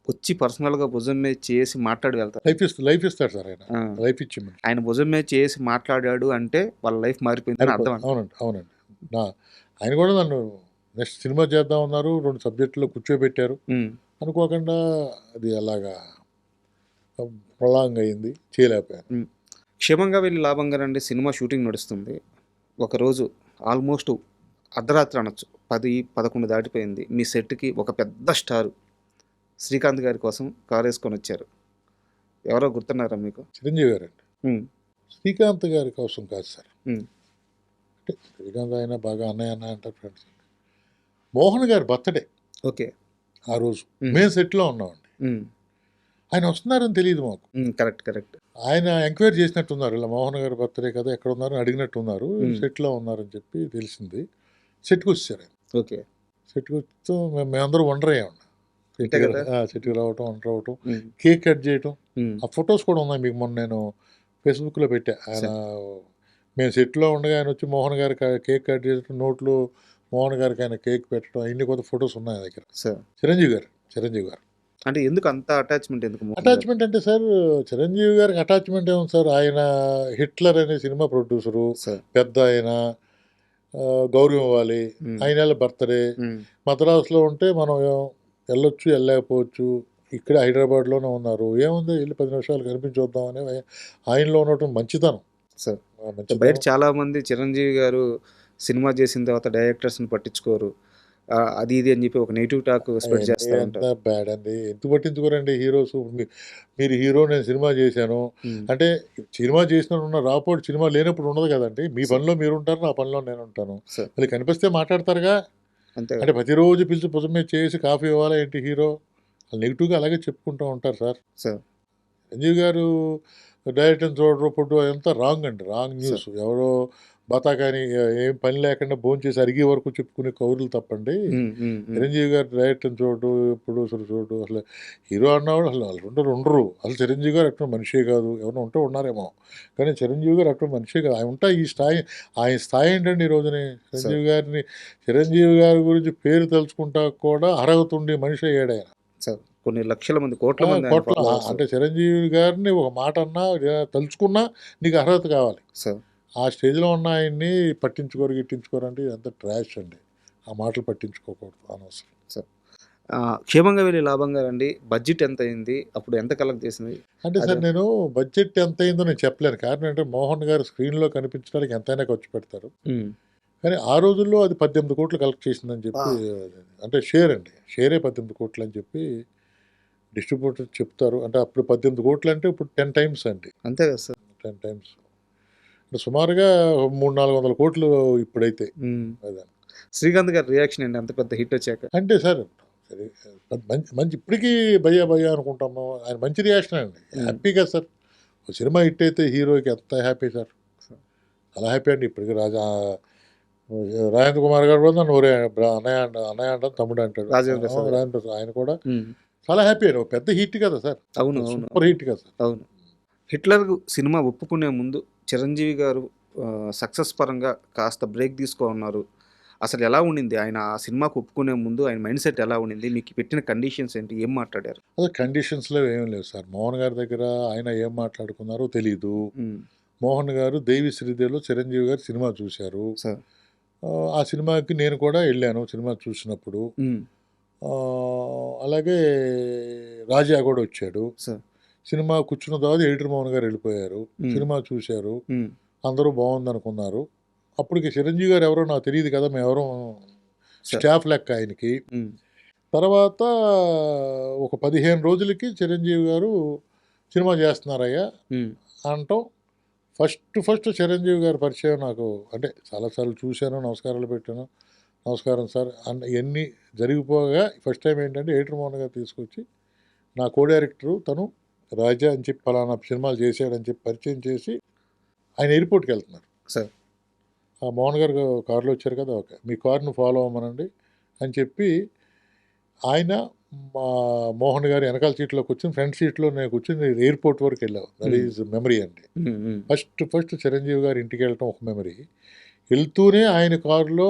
వచ్చి పర్సనల్గా భుజం మీద చేసి మాట్లాడి వెళ్తారు. లైఫ్ ఇస్తాడు సార్ ఆయన. లైఫ్ ఇచ్చి ఆయన భుజం మీద చేసి మాట్లాడాడు అంటే వాళ్ళ లైఫ్ మారిపోయిందని అర్థం. అవునండి. ఆయన కూడా నన్ను నెక్స్ట్ సినిమా చేద్దాం అన్నారు, 2 సబ్జెక్టులో కూర్చోబెట్టారు. అనుకోకుండా అది అలాగా ప్రొలాంగ్ అయింది, చేయలేకపోయాను. క్షేమంగా వెళ్ళి లాభంగా రండి సినిమా షూటింగ్ నడుస్తుంది. ఒకరోజు ఆల్మోస్ట్ అర్ధరాత్రి అనొచ్చు, 10-11 దాటిపోయింది. మీ సెట్కి ఒక పెద్ద స్టారు శ్రీకాంత్ గారి కోసం కారు వేసుకొని వచ్చారు. ఎవరో గుర్తున్నారా మీకు? చిరంజీవి గారు అండి. శ్రీకాంత్ గారి కోసం కాదు సార్. అంటే శ్రీకాంత్ ఆయన బాగా అన్నయ్య అంటారు ఫ్రెండ్స్. మోహన్ గారి బర్త్డే. ఓకే. ఆ రోజు మేము సెట్లో ఉన్నామండి. ఆయన వస్తున్నారని తెలియదు మాకు. కరెక్ట్. ఆయన ఎంక్వైరీ చేసినట్టున్నారు, ఇలా మోహన్ గారి బర్త్డే కదా, ఎక్కడ ఉన్నారు అడిగినట్టున్నారు. సెట్లో ఉన్నారని చెప్పి తెలిసింది. సెట్కి వచ్చారు ఆయన. ఓకే. సెట్కి వచ్చి మేమందరూ వండర్ అయ్యాం. సెట్కి రావటం, వండర్ అవటం, కేక్ కట్ చేయటం. ఆ ఫొటోస్ కూడా ఉన్నాయి మీకు. మొన్న నేను ఫేస్బుక్లో పెట్టా. ఆయన మేము సెట్లో ఉండగా ఆయన వచ్చి మోహన్ గారి కేక్ కట్ చేయటం, నోట్లో మోహన్ గారికి ఆయన కేక్ పెట్టడం, ఇన్ని కొత్త ఫొటోస్ ఉన్నాయి దగ్గర. చిరంజీవి గారు అంటే ఎందుకు అంత అటాచ్మెంట్? అటాచ్మెంట్ అంటే సార్, చిరంజీవి గారికి అటాచ్మెంట్ ఏముంది సార్, ఆయన హిట్లర్ అనే సినిమా ప్రొడ్యూసరు, పెద్ద ఆయన, గౌరవం ఇవ్వాలి. ఆయన బర్త్డే మద్రాసులో ఉంటే మనం వెళ్ళొచ్చు, వెళ్ళలేకపోవచ్చు. ఇక్కడ హైదరాబాద్లోనే ఉన్నారు, ఏముంది వెళ్ళి 10 నిమిషాలు కనిపించొద్దాం అని ఆయనలో ఉన్నటువంటి మంచితనం సార్. బయట చాలా మంది చిరంజీవి గారు సినిమా చేసిన తర్వాత డైరెక్టర్స్ని పట్టించుకోరు, అది ఇది అని చెప్పి ఒక నెగిటివ్ టాక్ స్ప్రెడ్ చేస్తారు. ఎంత బ్యాడ్ అండి, ఎందుకు పట్టించుకోరండి హీరోస్? మీరు హీరో, నేను సినిమా చేశాను అంటే, సినిమా చేసిన రాపోర్ట్ సినిమా లేనప్పుడు ఉండదు కదండి. మీ పనిలో మీరు ఉంటారు, నా పనిలో నేను ఉంటాను. మళ్ళీ కనిపిస్తే మాట్లాడతారుగా. అంటే ప్రతిరోజు పిలిచి భుజం మీద చేసి కాఫీ ఇవ్వాలా ఏంటి హీరో? నెగిటివ్గా అలాగే చెప్పుకుంటూ ఉంటారు సార్. సంజీవ్ గారు డైరెక్టర్ చూడరు, పొట్టు, అదంతా రాంగ్ అండి, రాంగ్ న్యూస్. ఎవరో బతాకాని ఏం పని లేకుండా భోంచేసి అరిగే వరకు చెప్పుకునే కౌరులు తప్పండి. చిరంజీవి గారు డైరెక్టర్ చూడు, ప్రొడ్యూసర్ చూడు, అసలు హీరో అన్నవాడు అసలు ఉండరు. అసలు చిరంజీవి గారు అక్కడ మనిషే కాదు, ఎవరైనా ఉంటే ఉన్నారేమో, కానీ చిరంజీవి గారు అక్కడ మనిషే కాదు. ఆయన ఉంటా ఈ స్థాయి, ఆయన స్థాయి ఏంటండి ఈ రోజుని? చిరంజీవి గారి గురించి పేరు తలుచుకుంటా కూడా అర్హత ఉండి మనిషి అయ్యాడు ఆయన. కొన్ని లక్షల మంది, కోట్ల మంది. అంటే చిరంజీవి గారిని ఒక మాట అన్నా, తలుచుకున్నా నీకు అర్హత కావాలి. ఆ స్టేజ్లో ఉన్న ఆయన్ని పట్టించుకోరు, గిట్టించుకోరండి, ఎంత ట్రాష్ అండి. ఆ మాటలు పట్టించుకోకూడదు, అనవసరం. సార్ క్షేమంగా వెళ్ళి లాభంగా రండి బడ్జెట్ ఎంత అయింది, అప్పుడు ఎంత కలెక్ట్ చేసింది? అంటే సార్ నేను బడ్జెట్ ఎంత అయిందో నేను చెప్పలేను. కారణం అంటే మోహన్ గారు స్క్రీన్లో కనిపించడానికి ఎంతైనా ఖర్చు పెడతారు, కానీ ఆ రోజుల్లో అది 18 కోట్లు కలెక్ట్ చేసిందని చెప్పి, అంటే షేరే 18 కోట్లు అని చెప్పి డిస్ట్రిబ్యూటర్ చెప్తారు. అంటే అప్పుడు 18 కోట్లు అంటే ఇప్పుడు 10 టైమ్స్ అండి. అంతే కదా సార్, 10 టైమ్స్ అంటే సుమారుగా 300-400 కోట్లు ఇప్పుడైతే. శ్రీకాంత్ గారి రియాక్షన్ ఏంటి అంత పెద్ద హిట్ వచ్చాక? అంటే సార్ మంచి ఇప్పటికీ భయ్యా అనుకుంటాము. ఆయన మంచి రియాక్షన్ అండి, హ్యాపీగా సార్. సినిమా హిట్ అయితే హీరోకి ఎంత హ్యాపీ సార్. చాలా హ్యాపీ అండి. ఇప్పటికి రాజేంద్ర కుమార్ గారు కూడా నన్ను అన్నయ్య అంటాను, తమ్ముడు అంటాడు. రాజేంద్ర ప్రసాద్ గారు. రాజేంద్ర ప్రసాద్ ఆయన కూడా ఉమ్. చాలా హ్యాపీ అండి. ఒక పెద్ద హిట్ కదా సార్, అవును అవును సూపర్ హిట్ కదా సార్. అవును. హిట్లర్ సినిమా ఒప్పుకునే ముందు చిరంజీవి గారు సక్సెస్ పరంగా కాస్త బ్రేక్ తీసుకోన్నారు. అసలు ఎలా ఉండింది ఆయన ఆ సినిమాకు ఒప్పుకునే ముందు ఆయన మైండ్ సెట్ ఎలా ఉండింది? మీకు పెట్టిన కండిషన్స్ ఏంటి? ఏం మాట్లాడారు? అదే కండిషన్స్లో ఏం లేవు సార్. మోహన్ గారి దగ్గర ఆయన ఏం మాట్లాడుకున్నారో తెలీదు. ఉమ్. మోహన్ గారు దేవి శ్రీదేవిలో చిరంజీవి గారు సినిమా చూశారు. సార్. ఆ సినిమాకి నేను కూడా వెళ్ళాను సినిమా చూసినప్పుడు. ఉమ్. అలాగే రాజా కూడా వచ్చాడు. సార్. సినిమా కూర్చున్న తర్వాత ఎడిటర్ మోహన్ గారు వెళ్ళిపోయారు. సినిమా చూశారు, ఉమ్. అందరూ బాగుంది అనుకున్నారు. అప్పటికి చిరంజీవి గారు ఎవరో నాకు తెలియదు కదా, మేమెవరో స్టాఫ్ లెక్క ఆయనకి. ఉమ్. తర్వాత ఒక 15 రోజులకి చిరంజీవి గారు సినిమా చేస్తున్నారయ్యా ఉమ్. అంటాం. ఫస్ట్ చిరంజీవి గారి పరిచయం నాకు, అంటే చాలాసార్లు చూశాను, నమస్కారాలు పెట్టాను, నమస్కారం సార్ అన్న ఇవన్నీ జరిగిపోగా ఫస్ట్ టైం ఏంటంటే ఎడిటర్ మోహన్ గారు తీసుకొచ్చి నా కో డైరెక్టరు తను రాజా అని చెప్పి పలానా సినిమాలు చేశాడని చెప్పి పరిచయం చేసి ఆయన ఎయిర్పోర్ట్కి వెళ్తున్నారు. సార్. ఆ మోహన్ గారు కారులో వచ్చారు కదా, ఓకే మీ కారును ఫాలో అవ్వమనండి అని చెప్పి ఆయన మా మోహన్ గారు వెనకాల సీట్లో కూర్చొని ఫ్రంట్ సీట్లో నేను కూర్చొని ఎయిర్పోర్ట్ వరకు వెళ్ళావు. దట్ ఈజ్ మెమరీ అండి. ఫస్ట్ చిరంజీవి గారు ఇంటికి వెళ్ళటం ఒక మెమరీ. వెళ్తూనే ఆయన కారులో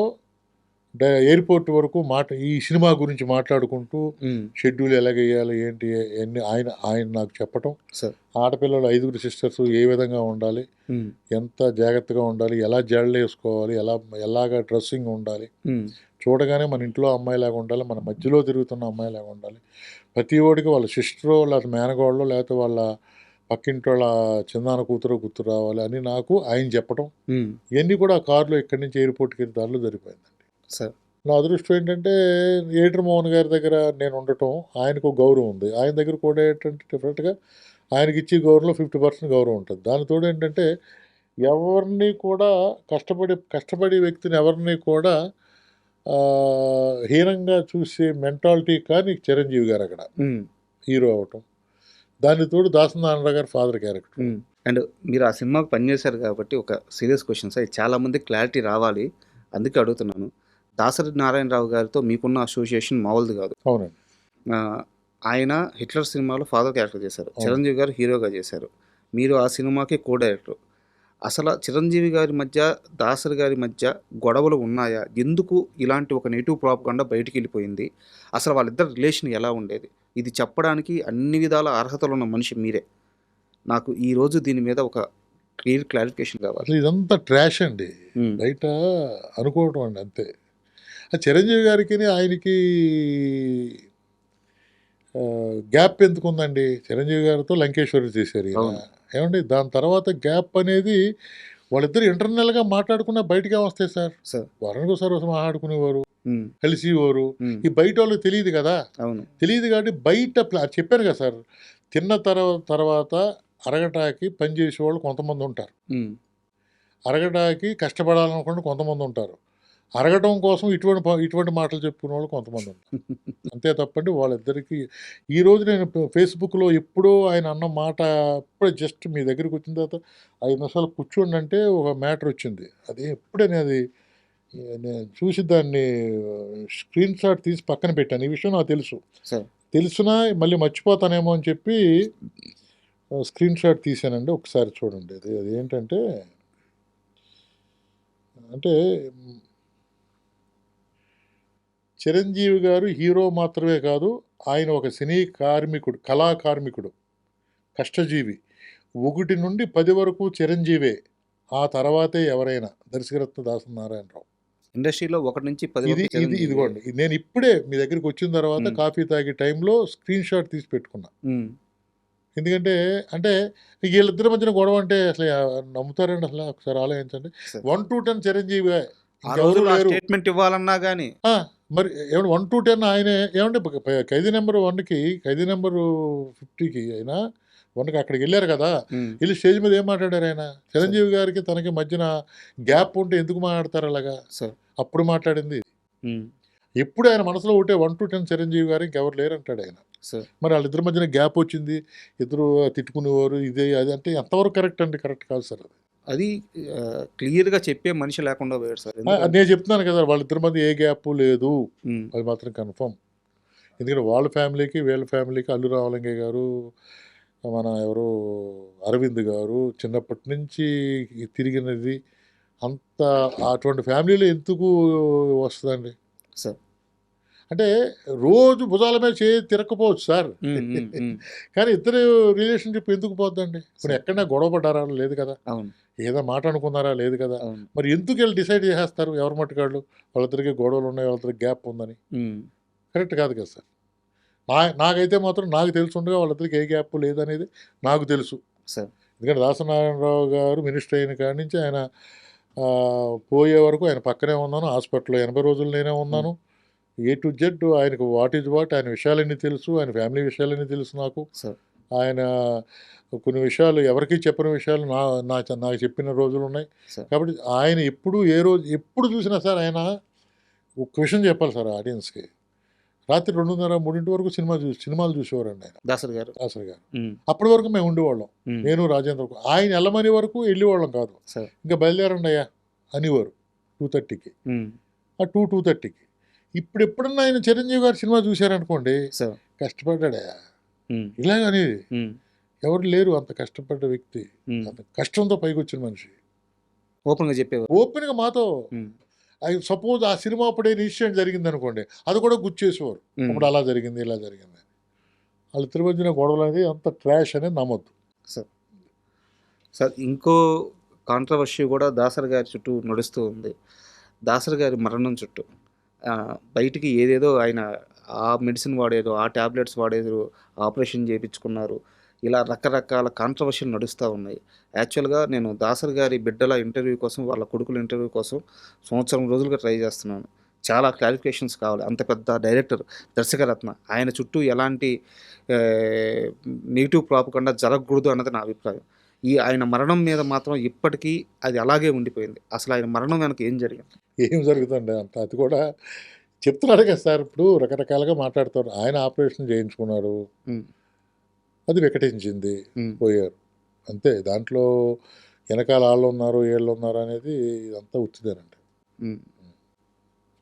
ఎయిర్పోర్ట్ వరకు ఈ సినిమా గురించి మాట్లాడుకుంటూ షెడ్యూల్ ఎలాగేయాలి ఏంటి అన్నీ ఆయన నాకు చెప్పటం. ఆడపిల్లలు 5 సిస్టర్స్ ఏ విధంగా ఉండాలి, ఎంత జాగ్రత్తగా ఉండాలి, ఎలా జడలు వేసుకోవాలి, ఎలాగా డ్రెస్సింగ్ ఉండాలి, చూడగానే మన ఇంట్లో అమ్మాయిలాగా ఉండాలి, మన మధ్యలో తిరుగుతున్న అమ్మాయిలాగా ఉండాలి, ప్రతి ఓడికి వాళ్ళ సిస్టరో లేకపోతే మేనగోళ్ళో లేకపోతే వాళ్ళ పక్కింటి వాళ్ళ చిన్నాన్న కూతురు గుర్తు రావాలి అని నాకు ఆయన చెప్పటం. ఇవన్నీ కూడా ఆ కారులో ఇక్కడి నుంచి ఎయిర్పోర్ట్కి వెళ్ళి దారిలో జరిగిపోయిందండి. సార్. నా అదృష్టం ఏంటంటే ఎడిటర్ మోహన్ గారి దగ్గర నేను ఉండటం, ఆయనకు గౌరవం ఉంది. ఆయన దగ్గర కూడా ఏంటంటే డిఫరెంట్గా ఆయనకి ఇచ్చే గౌరవంలో 50% గౌరవం ఉంటుంది. దానితోడు ఏంటంటే ఎవరిని కూడా కష్టపడే వ్యక్తిని ఎవరిని కూడా హీనంగా చూసే మెంటాలిటీ కానీ చిరంజీవి గారు అక్కడ హీరో అవటం. దాని తోడు దాసనారాయణ గారు ఫాదర్ క్యారెక్టర్. అండ్ మీరు ఆ సినిమాకు పనిచేశారు కాబట్టి ఒక సీరియస్ క్వశ్చన్స్ అవి చాలామంది క్లారిటీ రావాలి, అందుకే అడుగుతున్నాను. దాసరి నారాయణరావు గారితో మీకున్న అసోసియేషన్ మామూలుది కాదు. అవునండి. ఆయన హిట్లర్ సినిమాలో ఫాదర్ క్యారెక్టర్ చేశారు, చిరంజీవి గారు హీరోగా చేశారు, మీరు ఆ సినిమాకి కో డైరెక్టర్. అసలు చిరంజీవి గారి మధ్య దాసరి గారి మధ్య గొడవలు ఉన్నాయా? ఎందుకు ఇలాంటి ఒక నెగిటివ్ ప్రాపగండా బయటికి వెళ్ళిపోయింది? అసలు వాళ్ళిద్దరు రిలేషన్ ఎలా ఉండేది? ఇది చెప్పడానికి అన్ని విధాల అర్హతలు ఉన్న మనిషి మీరే. నాకు ఈరోజు దీని మీద ఒక క్లారిఫికేషన్ కావాలి. ఇదంతా ట్రాష్ అండి, బయట అనుకోవటం అండి అంతే. చిరంజీవి గారికి ఆయనకి గ్యాప్ ఎందుకు ఉందండి? చిరంజీవి గారితో లంకేశ్వరి చేశారు ఏమండి. దాని తర్వాత గ్యాప్ అనేది వాళ్ళిద్దరు ఇంటర్నల్గా మాట్లాడుకున్న బయటకే వస్తాయి సార్. వారానికి ఒకసారి మాట్లాడుకునేవారు, కలిసివారు. ఈ బయట వాళ్ళకి తెలియదు కదా, తెలియదు కాబట్టి బయట చెప్పాను కదా సార్, తిన్న తర్వాత అరగటాకి పనిచేసేవాళ్ళు కొంతమంది ఉంటారు, అరగటాకి కష్టపడాలనుకుంటే కొంతమంది ఉంటారు, అరగటం కోసం ఇటువంటి మాటలు చెప్పుకునే వాళ్ళు కొంతమంది ఉంటారు. అంతే తప్పండి వాళ్ళిద్దరికీ. ఈరోజు నేను ఫేస్బుక్లో ఎప్పుడో ఆయన అన్న మాట ఇప్పుడే జస్ట్ మీ దగ్గరికి వచ్చిన తర్వాత 5 నిమిషాలు కూర్చోండి అంటే ఒక మ్యాటర్ వచ్చింది. అది ఎప్పుడే నేను చూసి దాన్ని స్క్రీన్ షాట్ తీసి పక్కన పెట్టాను. ఈ విషయం నాకు తెలిసినా మళ్ళీ మర్చిపోతానేమో అని చెప్పి స్క్రీన్ షాట్ తీసానండి. ఒకసారి చూడండి. అది ఏంటంటే చిరంజీవి గారు హీరో మాత్రమే కాదు, ఆయన ఒక సినీ కార్మికుడు, కళా కార్మికుడు, కష్టజీవి. 1 నుండి 10 వరకు చిరంజీవే, ఆ తర్వాతే ఎవరైనా. దర్శకరత్న దాసనారాయణరావు. ఇండస్ట్రీలో 1 నుంచి 10 ఇదిగోండి, నేను ఇప్పుడే మీ దగ్గరికి వచ్చిన తర్వాత కాఫీ తాగే టైంలో స్క్రీన్ షాట్ తీసి పెట్టుకున్నా. ఎందుకంటే వీళ్ళిద్దరి మధ్యన గొడవ అంటే అసలు నమ్ముతారండి? అసలు ఒకసారి ఆలోచించండి. 1 to 10 చిరంజీవి, స్టేట్మెంట్ ఇవ్వాలన్నా కానీ మరి ఏమంటే 1 to 10 ఆయనే. ఏమంటే ఖైదీ నెంబర్ 1కి, ఖైదీ నెంబర్ 50కి అయినా 1కి అక్కడికి వెళ్ళారు కదా, వెళ్ళి స్టేజ్ మీద ఏం మాట్లాడారు ఆయన? చిరంజీవి గారికి తనకి మధ్యన గ్యాప్ ఉంటే ఎందుకు మాట్లాడతారు అలాగా? అప్పుడు మాట్లాడింది. ఎప్పుడు ఆయన మనసులో ఉంటే 1 to 10 చిరంజీవి గారు ఇంకెవరు లేరు అంటాడు ఆయన. మరి వాళ్ళిద్దరి మధ్యన గ్యాప్ వచ్చింది, ఇద్దరు తిట్టుకునేవారు, ఇదే అది అంటే ఎంతవరకు కరెక్ట్ అండి? కరెక్ట్ కాదు సార్ అది. అది క్లియర్‌గా చెప్పే మనిషి లేకుండా పోయాడు సార్. ఎందుకంటే నేను చెప్తున్నాను కదా వాళ్ళిద్దరి మధ్య ఏ గ్యాప్ లేదు, హ్మ్. అది మాత్రం కన్ఫర్మ్. ఎందుకంటే వాళ్ళ ఫ్యామిలీకి వీళ్ళ ఫ్యామిలీకి అల్లు రామలింగయ్య గారు, మన ఎవరు అరవింద్ గారు చిన్నప్పటి నుంచి తిరిగినది అంత అటువంటి ఫ్యామిలీలో ఎందుకు వస్తుందండి? సార్. అంటే రోజు భుజాల మీద తిరగకపోవచ్చు సార్, హ్మ్. హ్మ్. హ్మ్. కానీ ఇద్దరు రిలేషన్షిప్ ఎందుకు పోద్దండి? ఇప్పుడు ఎక్కడైనా గొడవ పడ్డారా? లేదు కదా. అవును. ఏదో మాట అనుకున్నారా? లేదు కదా. అవును. మరి ఎందుకు వీళ్ళు డిసైడ్ చేసేస్తారు ఎవరి మట్టుకాళ్ళు వాళ్ళిద్దరికి గొడవలు ఉన్నాయి, వాళ్ళిద్దరికి గ్యాప్ ఉందని? హ్మ్. కరెక్ట్ కాదు కదా సార్. నాకైతే మాత్రం నాకు తెలిసి ఉండగా వాళ్ళిద్దరికి ఏ గ్యాప్ లేదనేది నాకు తెలుసు. సార్. ఎందుకంటే దాసనారాయణరావు గారు మినిస్టర్ అయిన కాడి నుంచి ఆయన పోయే వరకు ఆయన పక్కనే ఉన్నాను. హాస్పిటల్‌లో 80 రోజులు నేనే హ్మ్. ఉన్నాను. ఏ టు జెడ్ ఆయనకు వాట్ ఈజ్ వాట్, ఆయన విషయాలన్నీ తెలుసు. ఆయన ఫ్యామిలీ విషయాలన్నీ తెలుసు నాకు. సార్. ఆయన కొన్ని విషయాలు ఎవరికీ చెప్పని విషయాలు నాకు చెప్పిన రోజులున్నాయి. సార్. కాబట్టి ఆయన ఎప్పుడు చూసినా సార్ ఆయన ఒక్క విషయం చెప్పాలి సార్ ఆడియన్స్‌కి. రాత్రి 2:30, 3 వరకు సినిమాలు చూసేవారండి ఆయన. దాసరి గారు. దాసరి గారు. హ్మ్. అప్పటి వరకు మేము ఉండేవాళ్ళం. హ్మ్. నేను, రాజేంద్ర ఆయన ఎళ్ళమనే వరకు ఎళ్ళేవాళ్ళం కాదు. సార్. ఇంకా బయలుదేరండి అయ్యా అనేవారు 2:30కి. హ్మ్. 2:30కి. ఇప్పుడెప్పుడన్నా ఆయన చిరంజీవి గారి సినిమా చూశారనుకోండి, సార్. కష్టపడ్డాడయ్యా హ్మ్. ఇలాగనేది. హ్మ్. ఎవరు లేరు అంత కష్టపడ్డ వ్యక్తి. హ్మ్. అంత కష్టంతో పైకొచ్చిన మనిషి. ఓపెన్‌గా చెప్పేవారు. ఓపెన్‌గా మాతో హ్మ్. సపోజ్ ఆ సినిమా అప్పుడే ఇన్సిడెంట్ జరిగిందనుకోండి, అది కూడా గుర్తుచేసేవారు. హ్మ్. అప్పుడు అలా జరిగింది, ఇలా జరిగింది. వాళ్ళిద్దరి మధ్యన గొడవలనేది అంత ట్రాష్ అనేది నమ్మొద్దు. సార్. సార్ ఇంకో కాంట్రవర్సీ కూడా దాసరి గారి చుట్టూ నడుస్తూ ఉంది. దాసరి గారి మరణం చుట్టూ. బయటికి ఏదేదో ఆయన ఆ మెడిసిన్ వాడారు, ఆ టాబ్లెట్స్ వాడారు, ఆపరేషన్ చేపించుకున్నారు. ఇలా రకరకాల కాంట్రవర్షీలు నడుస్తా ఉన్నాయి. యాక్చువల్‌గా నేను దాసరి గారి బిడ్డల ఇంటర్వ్యూ కోసం, వాళ్ళ కొడుకుల ఇంటర్వ్యూ కోసం సంవత్సరం రోజులుగా ట్రై చేస్తున్నాను. చాలా క్లారిఫికేషన్స్ కావాలి. అంత పెద్ద డైరెక్టర్, దర్శకరత్న. ఆయన చుట్టూ ఎలాంటి నెగెటివ్ ప్రాపగండా జరగకూడదు అన్నది నా అభిప్రాయం. ఆయన మరణం మీద మాత్రం ఇప్పటికీ అది అలాగే ఉండిపోయింది. అసలు ఆయన మరణం వెనక ఏం జరిగింది? ఏం జరుగుతుందండి అంత? అది కూడా చెప్తున్నారు కదా సార్, ఇప్పుడు రకరకాలుగా మాట్లాడుతారు. ఆయన ఆపరేషన్ చేయించుకున్నారు, హ్మ్. అది వికటించింది, హ్మ్. పోయారు. అంతే. దాంట్లో వెనకాల ఆళ్ళున్నారు, ఈళ్ళున్నారు అనేది ఇదంతా ఉత్తిదేనండి. హ్మ్.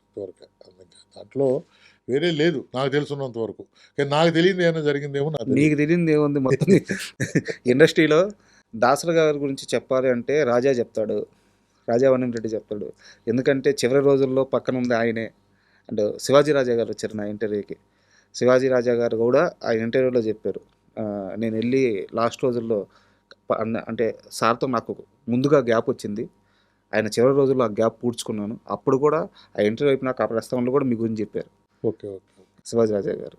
ఇంతవరకే. దాంట్లో వేరే లేదు నాకు తెలుసున్నంత వరకు. కానీ నాకు తెలియనిది ఏమైనా జరిగిందేమో నాకు మీకు తెలీదు. తెలియనిది ఏముంది మొత్తం ఇండస్ట్రీలో దాసరి గారి గురించి చెప్పాలి అంటే రాజా చెప్తాడు. రాజావనం రెడ్డి చెప్తాడు. ఎందుకంటే చివరి రోజుల్లో పక్కన ఉంది ఆయనే. అండ్ శివాజీ రాజా గారు వచ్చారు నా ఇంటర్వ్యూకి. శివాజీ రాజా గారు కూడా ఆ ఇంటర్వ్యూలో చెప్పారు. నేను వెళ్ళి లాస్ట్ రోజుల్లో అంటే సార్తో నాకు ముందుగా గ్యాప్ వచ్చింది. ఆయన చివరి రోజుల్లో ఆ గ్యాప్ పూడ్చుకున్నాను. అప్పుడు కూడా ఆ ఇంటర్వ్యూ అయిపోయినాక ఆ ప్రస్తావనలో కూడా మీ గురించి చెప్పారు ఓకే. ఓకే. శివాజీ రాజా గారు.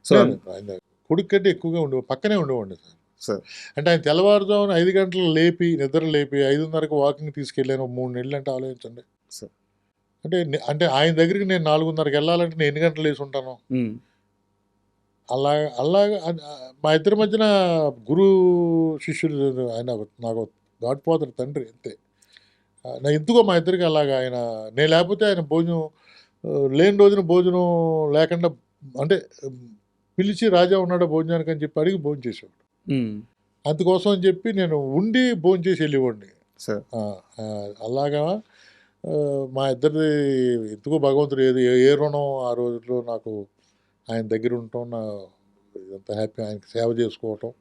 సో లేదు, ఆయన కొడుకు కంటే ఎక్కువగా పక్కనే ఉండేవాడిని సార్. సార్. అంటే ఆయన తెల్లవారుజామున 5 గంటలకు నిద్ర లేపి 5:30కి వాకింగ్ తీసుకెళ్ళాను. 3 నెలలు అంటే ఆలోచించండి. సార్. అంటే ఆయన దగ్గరికి నేను 4:30కి వెళ్ళాలంటే నేను ఎన్ని గంటలు లేచి ఉంటాను? హ్మ్. అలాగా మా ఇద్దరి మధ్యన గురు శిష్యులు, ఆయన నాకు గాడ్ ఫాదర్ తండ్రి అంతే. ఎందుకో మా ఇద్దరికి అలాగా ఆయన, నేను లేకపోతే ఆయన భోజనం లేని రోజున భోజనం లేకుండా, అంటే పిలిచి రాజా ఉన్నాడా భోజనానికి అని చెప్పి అడిగి భోంచేసేవాడు. హ్మ్. అందుకోసం అని చెప్పి నేను ఉండి భోంచేసి వెళ్ళేవాడిని. సార్. అలాగా మా ఇద్దరిది ఎందుకో భగవంతుడు ఏ రుణం ఆ రోజుల్లో నాకు ఆయన దగ్గర ఉండటం, ఇదంతా హ్యాపీ, ఆయనకి సేవ చేసుకోవటం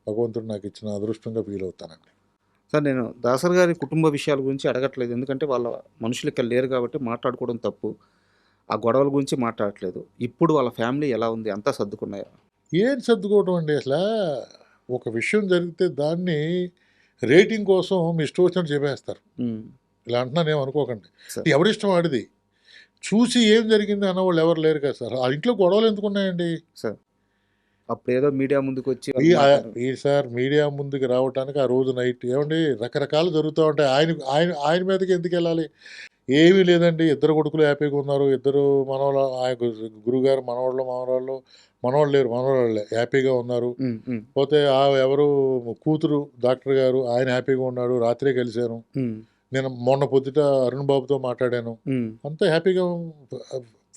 భగవంతుడు నాకు ఇచ్చిన అదృష్టంగా ఫీల్ అవుతానండి. సార్ నేను దాసరి గారి కుటుంబ విషయాల గురించి అడగట్లేదు. ఎందుకంటే వాళ్ళ మనుషులు ఇక్కడ లేరు కాబట్టి మాట్లాడుకోవడం తప్పు. ఆ గొడవల గురించి మాట్లాడట్లేదు. ఇప్పుడు వాళ్ళ ఫ్యామిలీ ఎలా ఉంది? అంతా సర్దుకున్నాయా? ఏంటి సర్దుకోవటం అండి అసలా? ఒక విషయం జరిగితే దాన్ని రేటింగ్ కోసం మీ ఇష్టం వచ్చినట్టు చెప్పేస్తారు. హ్మ్. ఇలా అంటున్నాను ఏమనుకోకండి. సార్. ఎవరిష్టం వాడిది. చూసి ఏం జరిగింది అన్నవాళ్ళు ఎవరు లేరు కదా సార్. ఆ ఇంట్లో గొడవలు ఎందుకున్నాయండి? సార్. అప్పుడేదో మీడియా ముందుకొచ్చి ఈ వాళ్ళు మాట్లాడారు. ఈ సార్ మీడియా ముందుకు రావటానికి ఆ రోజు నైట్ ఏవండి రకరకాలు జరుగుతూ ఉంటాయి. ఆయన ఆయన ఆయన మీదకి ఎందుకెళ్ళాలి? ఏమీ లేదండి. ఇద్దరు కొడుకులు హ్యాపీగా ఉన్నారు. ఇద్దరు మనవళ్ళు, ఆయన గురువుగారు మనవళ్ళు మనవాళ్ళు లేరు, మనవరాళ్ళే హ్యాపీగా ఉన్నారు. హ్మ్. హ్మ్. పోతే ఎవరు కూతురు డాక్టర్ గారు, ఆయన హ్యాపీగా ఉన్నాడు. రాత్రే కలిసాను. హ్మ్. నేను మొన్న పొద్దుట అరుణ్ బాబుతో మాట్లాడాను. హ్మ్. అంతా హ్యాపీగా,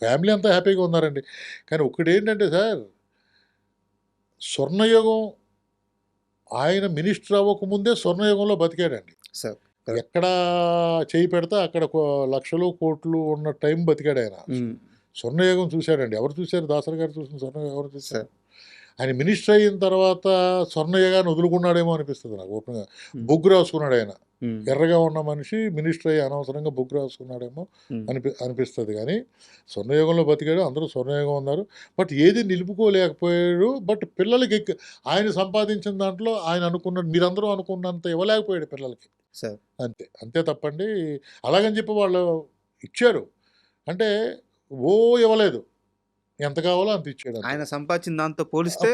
ఫ్యామిలీ అంతా హ్యాపీగా ఉన్నారండి. కానీ ఒక్కటేంటంటే సార్, స్వర్ణయుగం ఆయన మినిస్టర్ అవ్వకముందే స్వర్ణయుగంలో బతికాడండి. సార్ ఎక్కడ చేయి పెడితే అక్కడ లక్షలు కోట్లు ఉన్న టైం బతికాడు ఆయన. స్వర్ణయుగం చూశాడండి. ఎవరు చూశారు? దాసరి గారు చూసిన స్వర్ణయుగం ఎవరు చూశారు? ఆయన మినిస్టర్ అయిన తర్వాత స్వర్ణయుగాన్ని వదులుకున్నాడేమో అనిపిస్తుంది నాకు ఓపెన్గా. బొగ్గు రాసుకున్నాడు ఆయన. ఎర్రగా ఉన్న మనిషి మినిస్టర్ అయ్యి అనవసరంగా బొగ్గు రాసుకున్నాడేమో అనిపిస్తుంది. కానీ స్వర్ణయుగంలో బతికాడు, అందరూ స్వర్ణయుగం ఉన్నారు. బట్ ఏది నిలుపుకోలేకపోయాడు. బట్ పిల్లలకి ఆయన సంపాదించిన దాంట్లో ఆయన అనుకున్న మీరందరూ అనుకున్నంత ఇవ్వలేకపోయాడు పిల్లలకి. అంతే తప్పండి. అలాగని చెప్పి వాళ్ళు ఇచ్చారు అంటే ఇవ్వలేదు. ఎంత కావాలో అంత ఇచ్చాడు. ఆయన సంపాదించిన దాంతో పోలిస్తే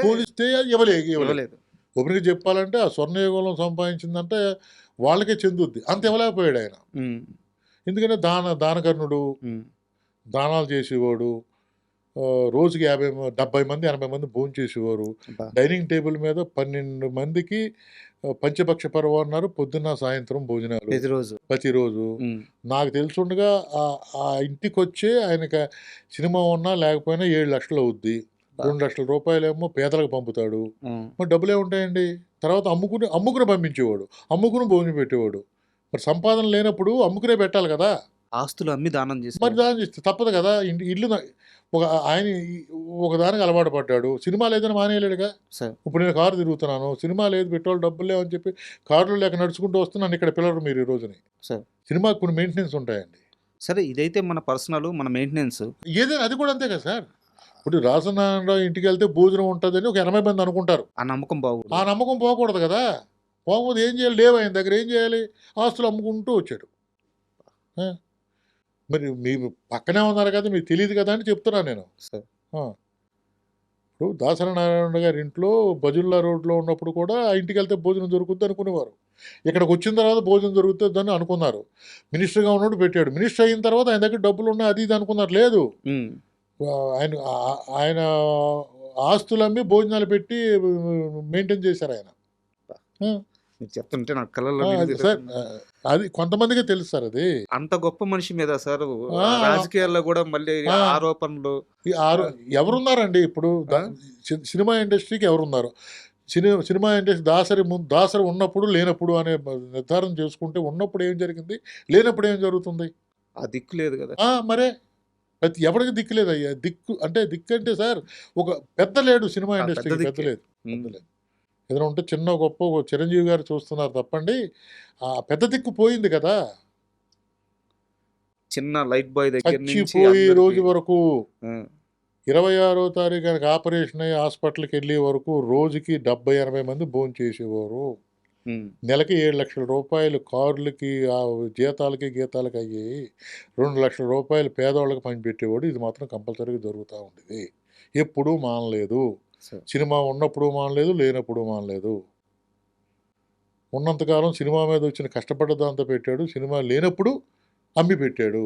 ఇవ్వలేదు. ఒకరికి చెప్పాలంటే ఆ స్వర్ణయుగంలో సంపాదించిందంటే వాళ్ళకే చెందుద్ది. అంత ఇవ్వలేకపోయాడు ఆయన. ఎందుకంటే దానకర్ణుడు, దానాలు చేసేవాడు. రోజుకి 70 మంది 80 మంది భోజనం చేసేవారు. డైనింగ్ టేబుల్ మీద 12 మందికి పంచపక్ష పర్వం అన్నారు. పొద్దున్న సాయంత్రం భోజనాలు ప్రతిరోజు. నాకు తెలుసుండగా ఆ ఇంటికి వచ్చే ఆయనకి సినిమా ఉన్నా లేకపోయినా 7 లక్షలు అవుద్ది. 2 లక్షల రూపాయలేమో పేదలకు పంపుతాడు. మరి డబ్బులే ఉంటాయండి. తర్వాత అమ్ముకుని పంపించేవాడు. అమ్ముకుని భోజనం పెట్టేవాడు. మరి సంపాదన లేనప్పుడు అమ్ముకునే పెట్టాలి కదా. ఆస్తులు అమ్మి దానం చేసి మరి దానం చేస్తే తప్పదు కదా. ఇల్లు ఆయన ఒకదానికి అలవాటు పడ్డాడు. సినిమా లేదని మానేయలేడుగా. ఇప్పుడు నేను కారు తిరుగుతున్నాను, సినిమా లేదు, పెట్రోల్ డబ్బులు లేవని చెప్పి కారులో లేక నడుచుకుంటూ వస్తున్నాను. ఇక్కడ పిల్లలు మీరు ఈ రోజుని సినిమాకి కొన్ని మెయింటెనెన్స్ ఉంటాయండి. సరే, ఇదైతే మన పర్సనల్, మన మెయింటెనెన్స్ ఏదైనా అది కూడా అంతే కదా సార్. ఇప్పుడు రాజనారాయణరావు ఇంటికి వెళ్తే భోజనం ఉంటుందని ఒక 80 మంది అనుకుంటారు. ఆ నమ్మకం పోకూడదు కదా. పోకపోతే ఏం చేయాలి? లేవు ఆయన దగ్గర. ఏం చేయాలి? ఆస్తులు అమ్ముకుంటూ వచ్చాడు. మరి మీరు పక్కనే ఉన్నారు కదా, మీకు తెలియదు కదా అని చెప్తున్నాను నేను. ఇప్పుడు దాసరి నారాయణ గారి ఇంట్లో బజుల్లా రోడ్లో ఉన్నప్పుడు కూడా ఆ ఇంటికి వెళ్తే భోజనం దొరుకుద్ది అనుకునేవారు. ఇక్కడికి వచ్చిన తర్వాత భోజనం దొరుకుతుందని అనుకున్నారు. మినిస్టర్గా ఉన్నప్పుడు పెట్టాడు. మినిస్టర్ అయిన తర్వాత ఆయన దగ్గర డబ్బులు ఉన్నాయి అది ఇది అనుకున్నారు. లేదు, ఆయన ఆస్తులమ్మి భోజనాలు పెట్టి మెయింటైన్ చేశారు ఆయన. చెప్తుంటే నాకు కళ్ళలో సార్ అది కొంతమందికే తెలుసు సార్. అది అంత గొప్ప మనిషి మీద సార్ రాజకీయాల్లో కూడా మళ్ళీ ఆరోపణలు. ఎవరున్నారండి ఇప్పుడు సినిమా ఇండస్ట్రీకి? ఎవరున్నారు? సినిమా ఇండస్ట్రీ దాసరి ఉన్నప్పుడు లేనప్పుడు అనే నిర్ధారణ చేసుకుంటే ఉన్నప్పుడు ఏం జరిగింది, లేనప్పుడు ఏం జరుగుతుంది? ఆ దిక్కు లేదు కదా. మరే ఎవరికి దిక్కు లేదయ్యా. దిక్కు అంటే సార్ ఒక పెద్ద లేడు సినిమా ఇండస్ట్రీకి. పెద్ద లేదు. ఏదైనా ఉంటే చిన్న గొప్ప చిరంజీవి గారు చూస్తున్నారు తప్పండి. ఆ పెద్ద దిక్కు పోయింది కదా. చిన్న లైట్ బాయ్ దగ్గర నుంచి రోజు వరకు 26వ తారీఖు కనుక ఆపరేషన్ అయ్యి హాస్పిటల్కి వెళ్ళే వరకు రోజుకి 70-80 మంది భోజనం చేసేవారు. నెలకి 7 లక్షల రూపాయలు కార్లకి జీతాలకి గీతాలకి అయ్యాయి. 2 లక్షల రూపాయలు పేదవాళ్ళకి పంచిపెట్టేవాడు. ఇది మాత్రం కంపల్సరీగా జరుగుతూ ఉండేది. ఎప్పుడూ మానలేదు. సినిమా ఉన్నప్పుడు మానలేదు, లేనప్పుడు మానలేదు. ఉన్నంతకాలం సినిమా మీద వచ్చిన కష్టపడ్డ దాంతో పెట్టాడు. సినిమా లేనప్పుడు అమ్మి పెట్టాడు.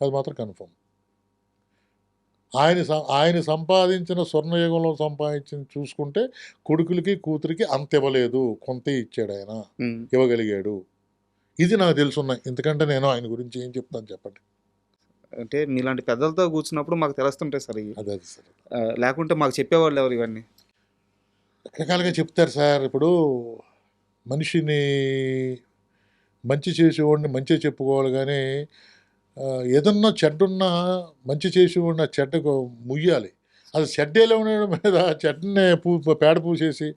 అది మాత్రం కన్ఫర్మ్. ఆయన సంపాదించిన స్వర్ణయుగంలో సంపాదించిన చూసుకుంటే కొడుకులకి కూతురికి అంత ఇవ్వలేదు, కొంత ఇచ్చాడు ఆయన. ఇవ్వగలిగాడు. ఇది నాకు తెలుసున్నాయి. ఎందుకంటే నేను ఆయన గురించి ఏం చెప్తాను చెప్పండి. అంటే మీలాంటి పెద్దలతో కూర్చున్నప్పుడు మాకు తెలుస్తుంటాయి సార్. అదే సార్. లేకుంటే మాకు చెప్పేవాళ్ళు ఎవరు ఇవన్నీ? రకరకాలుగా చెప్తారు సార్. ఇప్పుడు మనిషిని మంచి చేసేవాడిని మంచిగా చెప్పుకోవాలి. కానీ ఏదన్నా చెడ్డున్నా మంచి చేసేవాడిని ఆ చెడ్డకు ముయ్యాలి. అది చెడ్డేలో ఉండడం మీద చెడ్డనే పేడ పూసేసి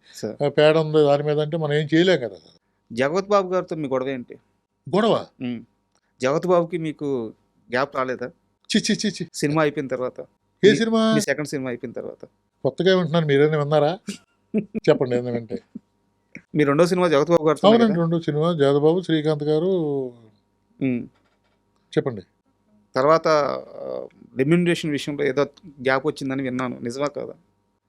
పేడ ఉంది దాని మీద అంటే మనం ఏం చేయలేం కదా. జగపతి బాబు గారితో మీ గొడవ ఏంటి? గొడవ జగపతి బాబుకి మీకు గ్యాప్ రాలేదా? చిచ్చి సినిమా అయిపోయిన తర్వాత. ఏ సినిమా? సెకండ్ సినిమా అయిపోయిన తర్వాత. కొత్తగా వింటున్నాను. మీరేమైనా విన్నారా? చెప్పండి ఏదైనా వింటే. మీ రెండో సినిమా జగపతి బాబు గారు? అవునండి, రెండో సినిమా జగపతి బాబు, శ్రీకాంత్ గారు. చెప్పండి. తర్వాత రెమ్యూనరేషన్ విషయంలో ఏదో గ్యాప్ వచ్చిందని విన్నాను. నిజమా కాదా?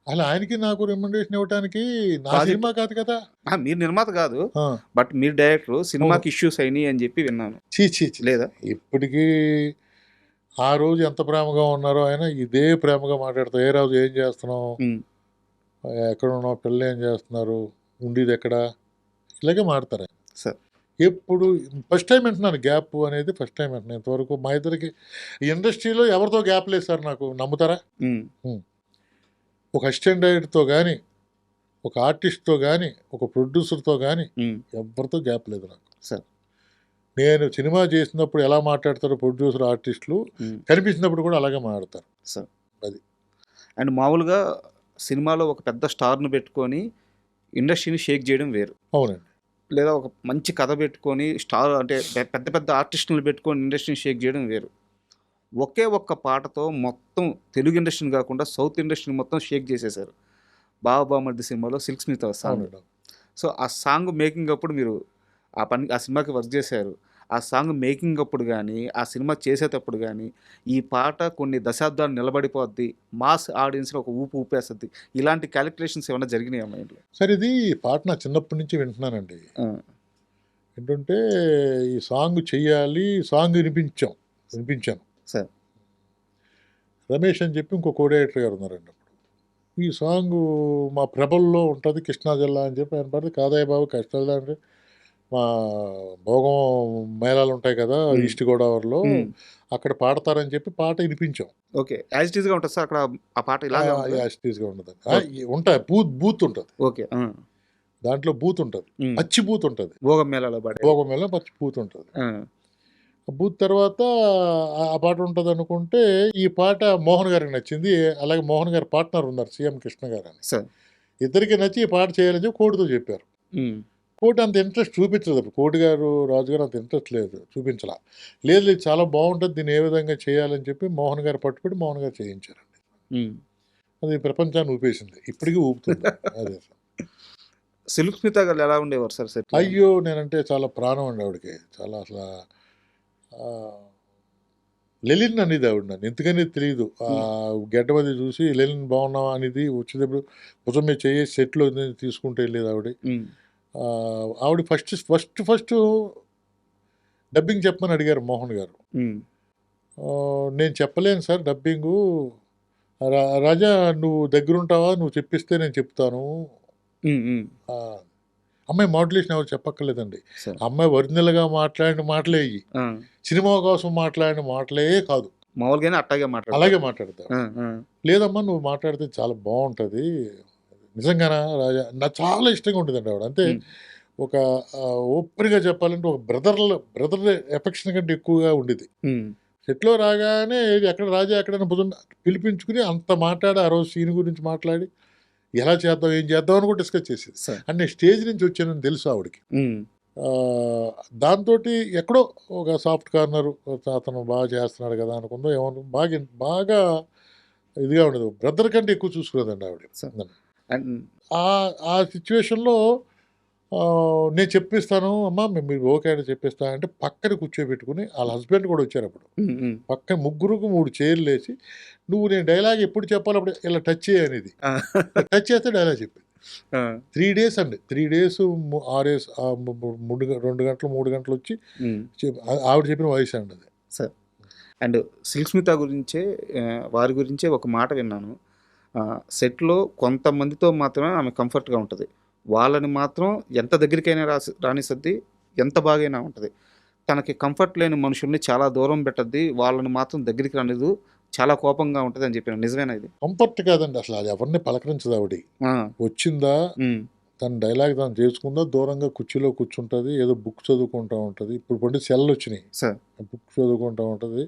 అలా ఆయనకి నాకు రెమ్యూనరేషన్ ఇవ్వడానికి నా సినిమా కాదు కదా. మీరు నిర్మాత కాదు, బట్ మీరు డైరెక్టర్. సినిమాకి ఇష్యూస్ అయినాయి అని చెప్పి విన్నాను. లేదా? ఇప్పటికీ ఆ రోజు ఎంత ప్రేమగా ఉన్నారో ఆయన ఇదే ప్రేమగా మాట్లాడతారు. ఏ రోజు ఏం చేస్తున్నావు, ఎక్కడ ఉన్నావు, పిల్లలు ఏం చేస్తున్నారు, ఉండేది ఎక్కడ, ఇలాగే మాడతారు సార్. ఎప్పుడు ఫస్ట్ టైం వింటున్నాను గ్యాప్ అనేది. ఫస్ట్ టైం వింటున్నాను. ఇంతవరకు మా ఇద్దరికి ఇండస్ట్రీలో ఎవరితో గ్యాప్ లేదు సార్. నాకు నమ్ముతారా? ఒక అసిస్టెంట్ డైరెక్టర్తో కానీ, ఒక ఆర్టిస్ట్తో కానీ ఒక ప్రొడ్యూసర్తో కానీ ఉమ్, ఎవరితో గ్యాప్ లేదు నాకు. సార్. నేను సినిమా చేసినప్పుడు ఎలా మాట్లాడతారో ప్రొడ్యూసర్ ఆర్టిస్టులు ఉమ్, కనిపించినప్పుడు కూడా అలాగే మాట్లాడతారు. సార్. అది అండ్ మామూలుగా సినిమాలో ఒక పెద్ద స్టార్ను పెట్టుకొని ఇండస్ట్రీని షేక్ చేయడం వేరు, అవునండి. లేదా ఒక మంచి కథ పెట్టుకొని స్టార్ అంటే పెద్ద పెద్ద ఆర్టిస్టులను పెట్టుకొని ఇండస్ట్రీని షేక్ చేయడం వేరు. ఒకే ఒక్క పాటతో మొత్తం తెలుగు ఇండస్ట్రీని కాకుండా సౌత్ ఇండస్ట్రీని మొత్తం షేక్ చేసేశారు బాబామర్ది సినిమాలో సిల్క్ స్మిత్ సాంగ్. అవునండి. సో ఆ సాంగ్ మేకింగ్ అప్పుడు మీరు ఆ సినిమాకి వర్క్ చేశారు. ఆ సాంగ్ మేకింగ్ అప్పుడు కానీ ఆ సినిమా చేసేటప్పుడు కానీ ఈ పాట కొన్ని దశాబ్దాలు నిలబడిపోద్ది, మాస్ ఆడియన్స్ని ఒక ఊపు ఊపేస్తుంది, ఇలాంటి క్యాలిక్యులేషన్స్ ఏమైనా జరిగినాయి మైండ్లో? సరే, ఇది పాట నా చిన్నప్పటి నుంచి వింటున్నానండి. ఏంటంటే ఈ సాంగ్ చెయ్యాలి, సాంగ్ వినిపించాను. సార్. రమేష్ అని చెప్పి ఇంకో కోడైరెక్టర్ గారు ఉన్నారండి. అప్పుడు ఈ సాంగ్ మా ప్రభల్లో ఉంటుంది, కృష్ణా జిల్లా అని చెప్పి ఆయన పడితే కాదయ్య బాబు కృష్ణా జిల్లా అంటే మా భోగం మేళాలు ఉంటాయి కదా ఈస్ట్ గోదావరిలో, అక్కడ పాడతారని చెప్పి పాట వినిపించాం. ఓకే, యాజ్ ఇట్ ఈస్గా ఉంటుంది సార్ అక్కడ ఆ పాట ఇలాగే యాస్టీస్గా ఉండదు, ఉంటాయి బూత్ ఉంటుంది. ఓకే. దాంట్లో బూత్ ఉంటుంది, పచ్చి బూత్ ఉంటుంది. భోగం మేళాలో భోగం మేళ పచ్చి బూత్ ఉంటుంది. బూత్ తర్వాత ఆ పాట ఉంటుంది అనుకుంటే ఈ పాట మోహన్ గారికి నచ్చింది. అలాగే మోహన్ గారి పార్ట్నర్ ఉన్నారు సీఎం కృష్ణ గారు అని. సార్. ఇద్దరికి నచ్చి ఈ పాట చేయాలని చెప్పి కోటితో చెప్పారు. కోటి అంత ఇంట్రెస్ట్ చూపించలేదు అప్పుడు. కోటి గారు రాజు గారు అంత ఇంట్రెస్ట్ చూపించలా. లేదు చాలా బాగుంటుంది, దీన్ని ఏ విధంగా చేయాలని చెప్పి మోహన్ గారు పట్టుబడి మోహన్ గారు చేయించారండి. అది ప్రపంచాన్ని ఊపేసింది, ఇప్పటికీ ఊపుతుంది. అదే సిల్క్ స్మిత గారు ఎలా ఉండేవారు సార్ సెట్? అయ్యో, నేనంటే చాలా ప్రాణం అండి ఆవిడకి. చాలా అసలు లెలిన్ అనేది ఆవిడ నన్ను ఎందుకనేది తెలియదు. గడ్డమది చూసి లెలిన్ బాగున్నావా అనేది వచ్చేటప్పుడు భుజం మీద చేసి సెట్లో తీసుకుంటే వెళ్ళేది ఆవిడ. ఆవిడ ఫస్ట్ డబ్బింగ్ చెప్పమని అడిగారు మోహన్ గారు. నేను చెప్పలేను సార్ డబ్బింగు, రాజా నువ్వు దగ్గరుంటావా, నువ్వు చెప్పిస్తే నేను చెప్తాను. అమ్మాయి మాడ్యులేషన్ ఎవరు చెప్పక్కర్లేదండి. అమ్మాయి ఒరిజినల్గా మాట్లాడిన మాటలే ఇవి, సినిమా కోసం మాట్లాడిన మాటలే కాదు, మామూలుగానే అలాగే మాట్లాడతావు. లేదమ్మా నువ్వు మాట్లాడితే చాలా బాగుంటుంది, నిజంగానా రాజా, నాకు చాలా ఇష్టంగా ఉంటుందండి ఆవిడ. అంతే ఒక ఓపెన్గా చెప్పాలంటే ఒక బ్రదర్ ఎఫెక్షన్ కంటే ఎక్కువగా ఉండేది. సెట్లో రాగానే ఎక్కడ రాజా ఎక్కడైనా భుజం పిలిపించుకుని అంత మాట్లాడి ఆ రోజు సీన్ గురించి మాట్లాడి ఎలా చేద్దాం ఏం చేద్దాం అని కూడా డిస్కస్ చేసేది. అంటే నేను స్టేజ్ నుంచి వచ్చానని తెలుసు ఆవిడకి. దాంతో ఎక్కడో ఒక సాఫ్ట్ కార్నర్ అతను బాగా చేస్తున్నాడు కదా అనుకుందో ఏమన్నా బాగా ఇదిగా ఉండదు. బ్రదర్ కంటే ఎక్కువ చూసుకునేదండి ఆవిడ. ఆ సిచ్యువేషన్లో నేను చెప్పిస్తాను అమ్మా, మీరు ఓకే అంటే చెప్పిస్తాను అంటే పక్కన కూర్చోబెట్టుకుని వాళ్ళ హస్బెండ్ కూడా వచ్చారు అప్పుడు. పక్కన ముగ్గురుకు 3 చైర్లు వేసి నువ్వు నేను డైలాగ్ ఎప్పుడు చెప్పాలి అప్పుడు ఇలా టచ్ చేయనేది. టచ్ చేస్తే డైలాగ్ చెప్పింది. 3 days అండి, 3 days 6 days 2 గంటలు 3 గంటలు వచ్చి ఆవిడ చెప్పిన వాయిస్ అండి అది. సార్. అండ్ సిల్క్ స్మిత వారి గురించే ఒక మాట విన్నాను, సెట్లో కొంతమందితో మాత్రమే ఆమె కంఫర్ట్గా ఉంటుంది, వాళ్ళని మాత్రం ఎంత దగ్గరికైనా రానిస్తుంది, ఎంత బాగైనా ఉంటుంది, తనకి కంఫర్ట్ లేని మనుషుల్ని చాలా దూరం పెట్టద్ది, వాళ్ళని మాత్రం దగ్గరికి రానిదు, చాలా కోపంగా ఉంటుంది అని చెప్పిన. నిజమేనా ఇది? కంఫర్ట్ కాదండి అసలు, అది ఎవరిని పలకరించదు ఆవిడ. వచ్చిందా తన డైలాగ్ తను చేసుకుందా, దూరంగా కుర్చీలో కూర్చుంటుంది, ఏదో బుక్ చదువుకుంటూ ఉంటుంది. ఇప్పుడు పండి సెల్ వచ్చినాయి, బుక్ చదువుకుంటూ ఉంటుంది,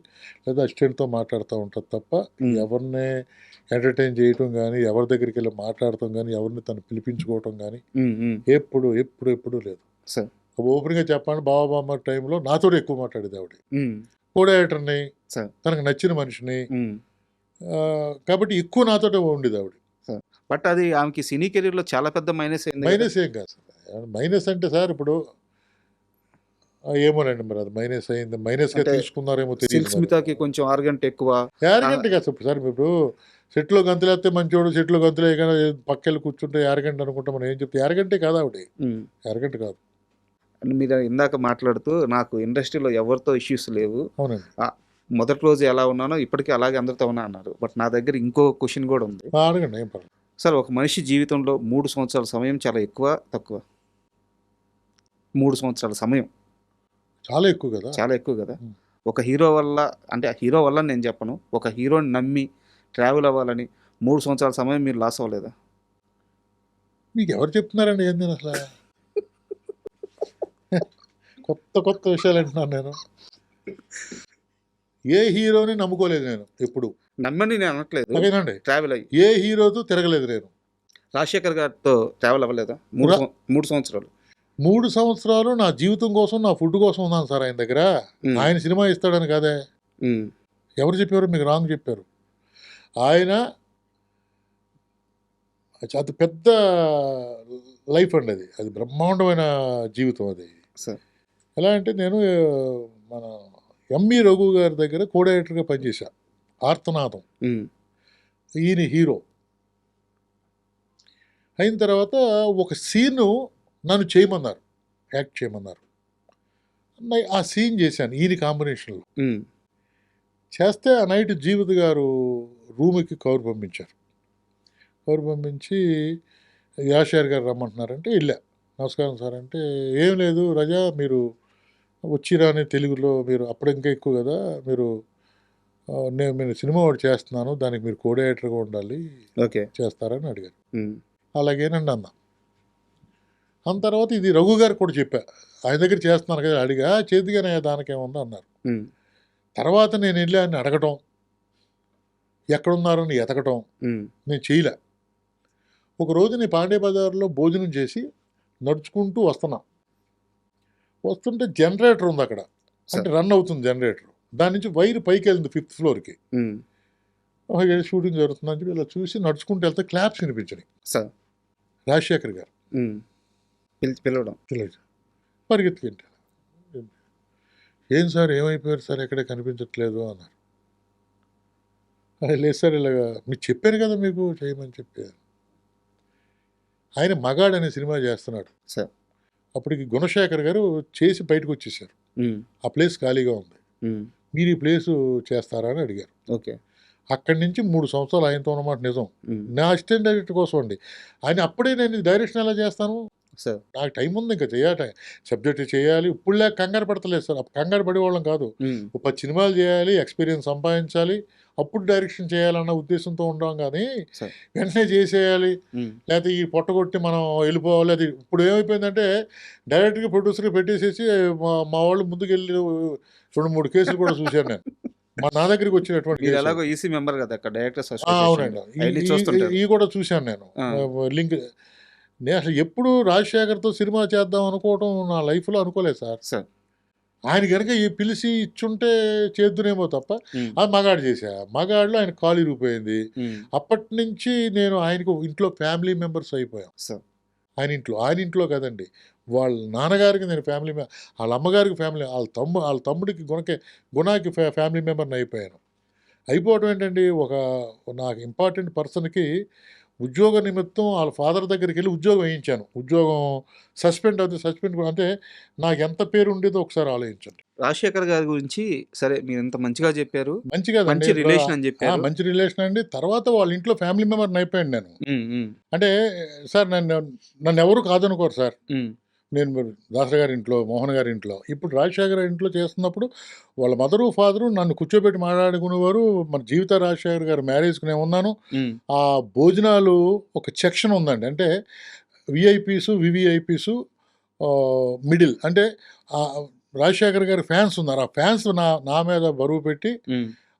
లేదా అసిస్టెంట్తో మాట్లాడుతూ ఉంటుంది తప్ప ఎవరిని ఎంటర్టైన్ చేయటం కానీ, ఎవరి దగ్గరికి వెళ్ళి మాట్లాడటం కానీ, ఎవరిని తను పిలిపించుకోవటం కానీ ఎప్పుడు లేదు. ఓపెన్గా చెప్పండి, బాబామ్మ టైంలో నాతో ఎక్కువ మాట్లాడేది ఆవిడ. కోడైరెక్టర్ని, తనకు నచ్చిన మనిషిని, కాబట్టి ఎక్కువ నాతోటే ఉండేది ఆవిడ. బట్ అది ఆమెకి సినీ కెరీర్లో చాలా పెద్ద మైనస్ ఏం కాదు సార్. మైనస్ అంటే సార్ ఇప్పుడు ఏమోనండి, మరి అది మైనస్ అయింది, మైనస్గా తీసుకున్నారేమో తెలియదు. స్మితకి కొంచెం ఆర్గంట్ ఎక్కువ, యారగంట్ కాదు సార్. ఇప్పుడు సెట్లో గంతులు వేస్తే మంచివాడు, సెట్లో గంతులు వేయగానే పక్కెళ్ళి కూర్చుంటే యారగంట్ అనుకుంటాం మనం. ఏం చెప్తే యారగంటే కాదు ఆవిడ, యారగంట్ కాదు. మీరు ఇందాక మాట్లాడుతూ నాకు ఇండస్ట్రీలో ఎవరితో ఇష్యూస్ లేవు, అవునండి, మొదటి రోజు ఎలా ఉన్నానో ఇప్పటికీ అలాగే అందరితో ఉన్నా అన్నారు. బట్ నా దగ్గర ఇంకో క్వశ్చన్ కూడా ఉంది. అడగండి, ఏం పర్లేదు సార్. ఒక మనిషి జీవితంలో 3 సంవత్సరాల సమయం చాలా ఎక్కువ తక్కువ? 3 సంవత్సరాల సమయం చాలా ఎక్కువ కదా, చాలా ఎక్కువ కదా. ఒక హీరో వల్ల, అంటే హీరో వల్ల నేను చెప్పను, ఒక హీరోని నమ్మి ట్రావెల్ అవ్వాలని 3 సంవత్సరాల సమయం మీరు లాస్ అవ్వలేదా? మీకు ఎవరు చెప్తున్నారండి ఏంది నేను అసలు కొత్త కొత్త విషయాలు అంటున్నాను నేను. ఏ హీరోని నమ్ముకోలేదు నేను ఎప్పుడు. నమ్మని నేను అనట్లేదు, ఓకేనండి, ట్రావెల్ అయ్యి ఏ హీరోతో తిరగలేదు నేను. రాజశేఖర్ గారితో ట్రావెల్ అవ్వలేదా? 3 సంవత్సరాలు. 3 సంవత్సరాలు నా జీవితం కోసం, నా ఫుడ్ కోసం ఉన్నాను సార్ ఆయన దగ్గర. ఆయన సినిమా ఇస్తాడని కాదే. ఎవరు చెప్పారు మీకు? రాంగ్ చెప్పారు. ఆయన అది పెద్ద లైఫ్ అండి, అది బ్రహ్మాండమైన జీవితం అది. ఎలా అంటే నేను మన ఎంఈ రఘు గారి దగ్గర కో డైరెక్టర్గా పనిచేశా, ఆర్తనాదం. ఈయన హీరో అయిన తర్వాత ఒక సీను నన్ను చేయమన్నారు, యాక్ట్ చేయమన్నారు. ఆ సీన్ చేశాను ఈయన కాంబినేషన్లో. చేస్తే ఆ నైట్ జీవిత గారు రూమ్కి కవర్ పంపించారు. కవర్ పంపించి యాషర్ గారు రమ్మంటున్నారంటే వెళ్ళా. నమస్కారం సార్ అంటే, ఏం లేదు రజా, మీరు వచ్చిరాని తెలుగులో మీరు అప్పుడు ఇంకా ఎక్కువ కదా, నేను సినిమా ఒకటి చేస్తున్నాను, దానికి మీరు కో డైరెక్టర్గా ఉండాలి, ఓకే చేస్తారని అడిగారు. అలాగేనండి అన్నా. అన్న తర్వాత ఇది రఘు గారు కూడా చెప్పా, ఆయన దగ్గర చేస్తున్నాను కదా. అడిగా, చేతిగానే దానికేముందో అన్నారు. తర్వాత నేను వెళ్ళి ఆయన అడగటం, ఎక్కడున్నారని ఎతకటం నేను చేయలే. ఒకరోజు నేను పాండే బజార్లో భోజనం చేసి నడుచుకుంటూ వస్తుంటే జనరేటర్ ఉంది అక్కడ, అంటే రన్ అవుతుంది జనరేటర్. దాని నుంచి వైర్ పైకి వెళ్ళింది 5th ఫ్లోర్కి. షూటింగ్ జరుగుతుందని చెప్పి ఇలా చూసి నడుచుకుంటూ వెళ్తే క్లాప్స్ వినిపించినాయి. రాజశేఖర్ గారు పిలవడం పరిగెత్తుకుంటా, ఏం సార్ ఏమైపోయారు సార్, ఎక్కడే కనిపించట్లేదు అన్నారు. లేదు సార్, ఇలాగా మీకు చెప్పాను కదా మీకు చేయమని చెప్పాను. ఆయన మగాడ్ అనే సినిమా చేస్తున్నాడు. అప్పటికి గుణశేఖర్ గారు చేసి బయటకు వచ్చేసారు. ఆ ప్లేస్ ఖాళీగా ఉంది, మీరు ఈ ప్లేసు చేస్తారా అని అడిగారు. ఓకే. అక్కడి నుంచి 3 సంవత్సరాలు ఆయనతో ఉన్నమాట నిజం. నా అసిస్టెంట్ డైరెక్టర్ కోసం అండి. ఆయన అప్పుడే నేను డైరెక్షన్ ఎలా చేస్తాను, నాకు టైం ఉంది, ఇంకా చేయాలి, సబ్జెక్ట్ చేయాలి. ఇప్పుడు లేక కంగారు పడతలేదు సార్, కంగారు పడేవాళ్ళం కాదు. 10 సినిమాలు చేయాలి, ఎక్స్పీరియన్స్ సంపాదించాలి, అప్పుడు డైరెక్షన్ చేయాలన్న ఉద్దేశంతో ఉంటాం. కానీ వెంటనే చేసేయాలి, లేకపోతే ఈ పొట్టగొట్టి మనం వెళ్ళిపోవాలి. అది ఇప్పుడు ఏమైపోయిందంటే డైరెక్ట్గా ప్రొడ్యూసర్గా పెట్టేసేసి మా వాళ్ళు ముందుకు వెళ్ళి 2-3 కేసులు కూడా చూశాను నేను. నా దగ్గరికి వచ్చినటువంటి అవునండి, ఇవి కూడా చూశాను నేను. లింక్ నేను అసలు ఎప్పుడు రాజశేఖర్తో సినిమా చేద్దాం అనుకోవటం నా లైఫ్లో అనుకోలేదు సార్. ఆయన కనుక పిలిచి ఇచ్చుంటే చేద్దునేమో తప్ప, అది మగాడు చేశా. మగాడులో ఆయన కాలు ఇరిగిపోయింది. అప్పటి నుంచి నేను ఆయనకు ఇంట్లో ఫ్యామిలీ మెంబర్స్ అయిపోయాం. ఆయన ఇంట్లో కదండి, వాళ్ళ నాన్నగారికి నేను ఫ్యామిలీ, వాళ్ళ అమ్మగారికి ఫ్యామిలీ, వాళ్ళ తమ్ముడికి గుణాకి ఫ్యామిలీ మెంబర్ని అయిపోయాను. అయిపోవటం ఏంటండి, నాకు ఇంపార్టెంట్ పర్సన్కి ఉద్యోగ నిమిత్తం వాళ్ళ ఫాదర్ దగ్గరికి వెళ్ళి ఉద్యోగం వేయించాను. ఉద్యోగం సస్పెండ్ అంటే నాకు ఎంత పేరు ఉండేదో ఒకసారి ఆలోచించండి. రాజశేఖర్ గారి గురించి సరే మీరు ఎంత మంచిగా చెప్పారు, మంచి రిలేషన్ అని చెప్పారు, మంచి రిలేషన్ అండి. తర్వాత వాళ్ళ ఇంట్లో ఫ్యామిలీ మెంబర్ని అయిపోయాను నేను. అంటే సార్ నన్ను ఎవరు కాదనుకోరు సార్. నేను దాసరి గారి ఇంట్లో, మోహన్ గారి ఇంట్లో, ఇప్పుడు రాజశేఖర్ ఇంట్లో చేస్తున్నప్పుడు వాళ్ళ మదరు ఫాదరు నన్ను కూర్చోబెట్టి మాట్లాడుకునేవారు. మన జీవిత రాజశేఖర్ గారు మ్యారేజ్కి నేను ఉన్నాను. ఆ భోజనాలు ఒక సెక్షన్ ఉందండి, అంటే విఐపీసు, వివిఐపీసు, మిడిల్, అంటే రాజశేఖర్ గారి ఫ్యాన్స్ ఉన్నారు. ఆ ఫ్యాన్స్ నా మీద బరువు పెట్టి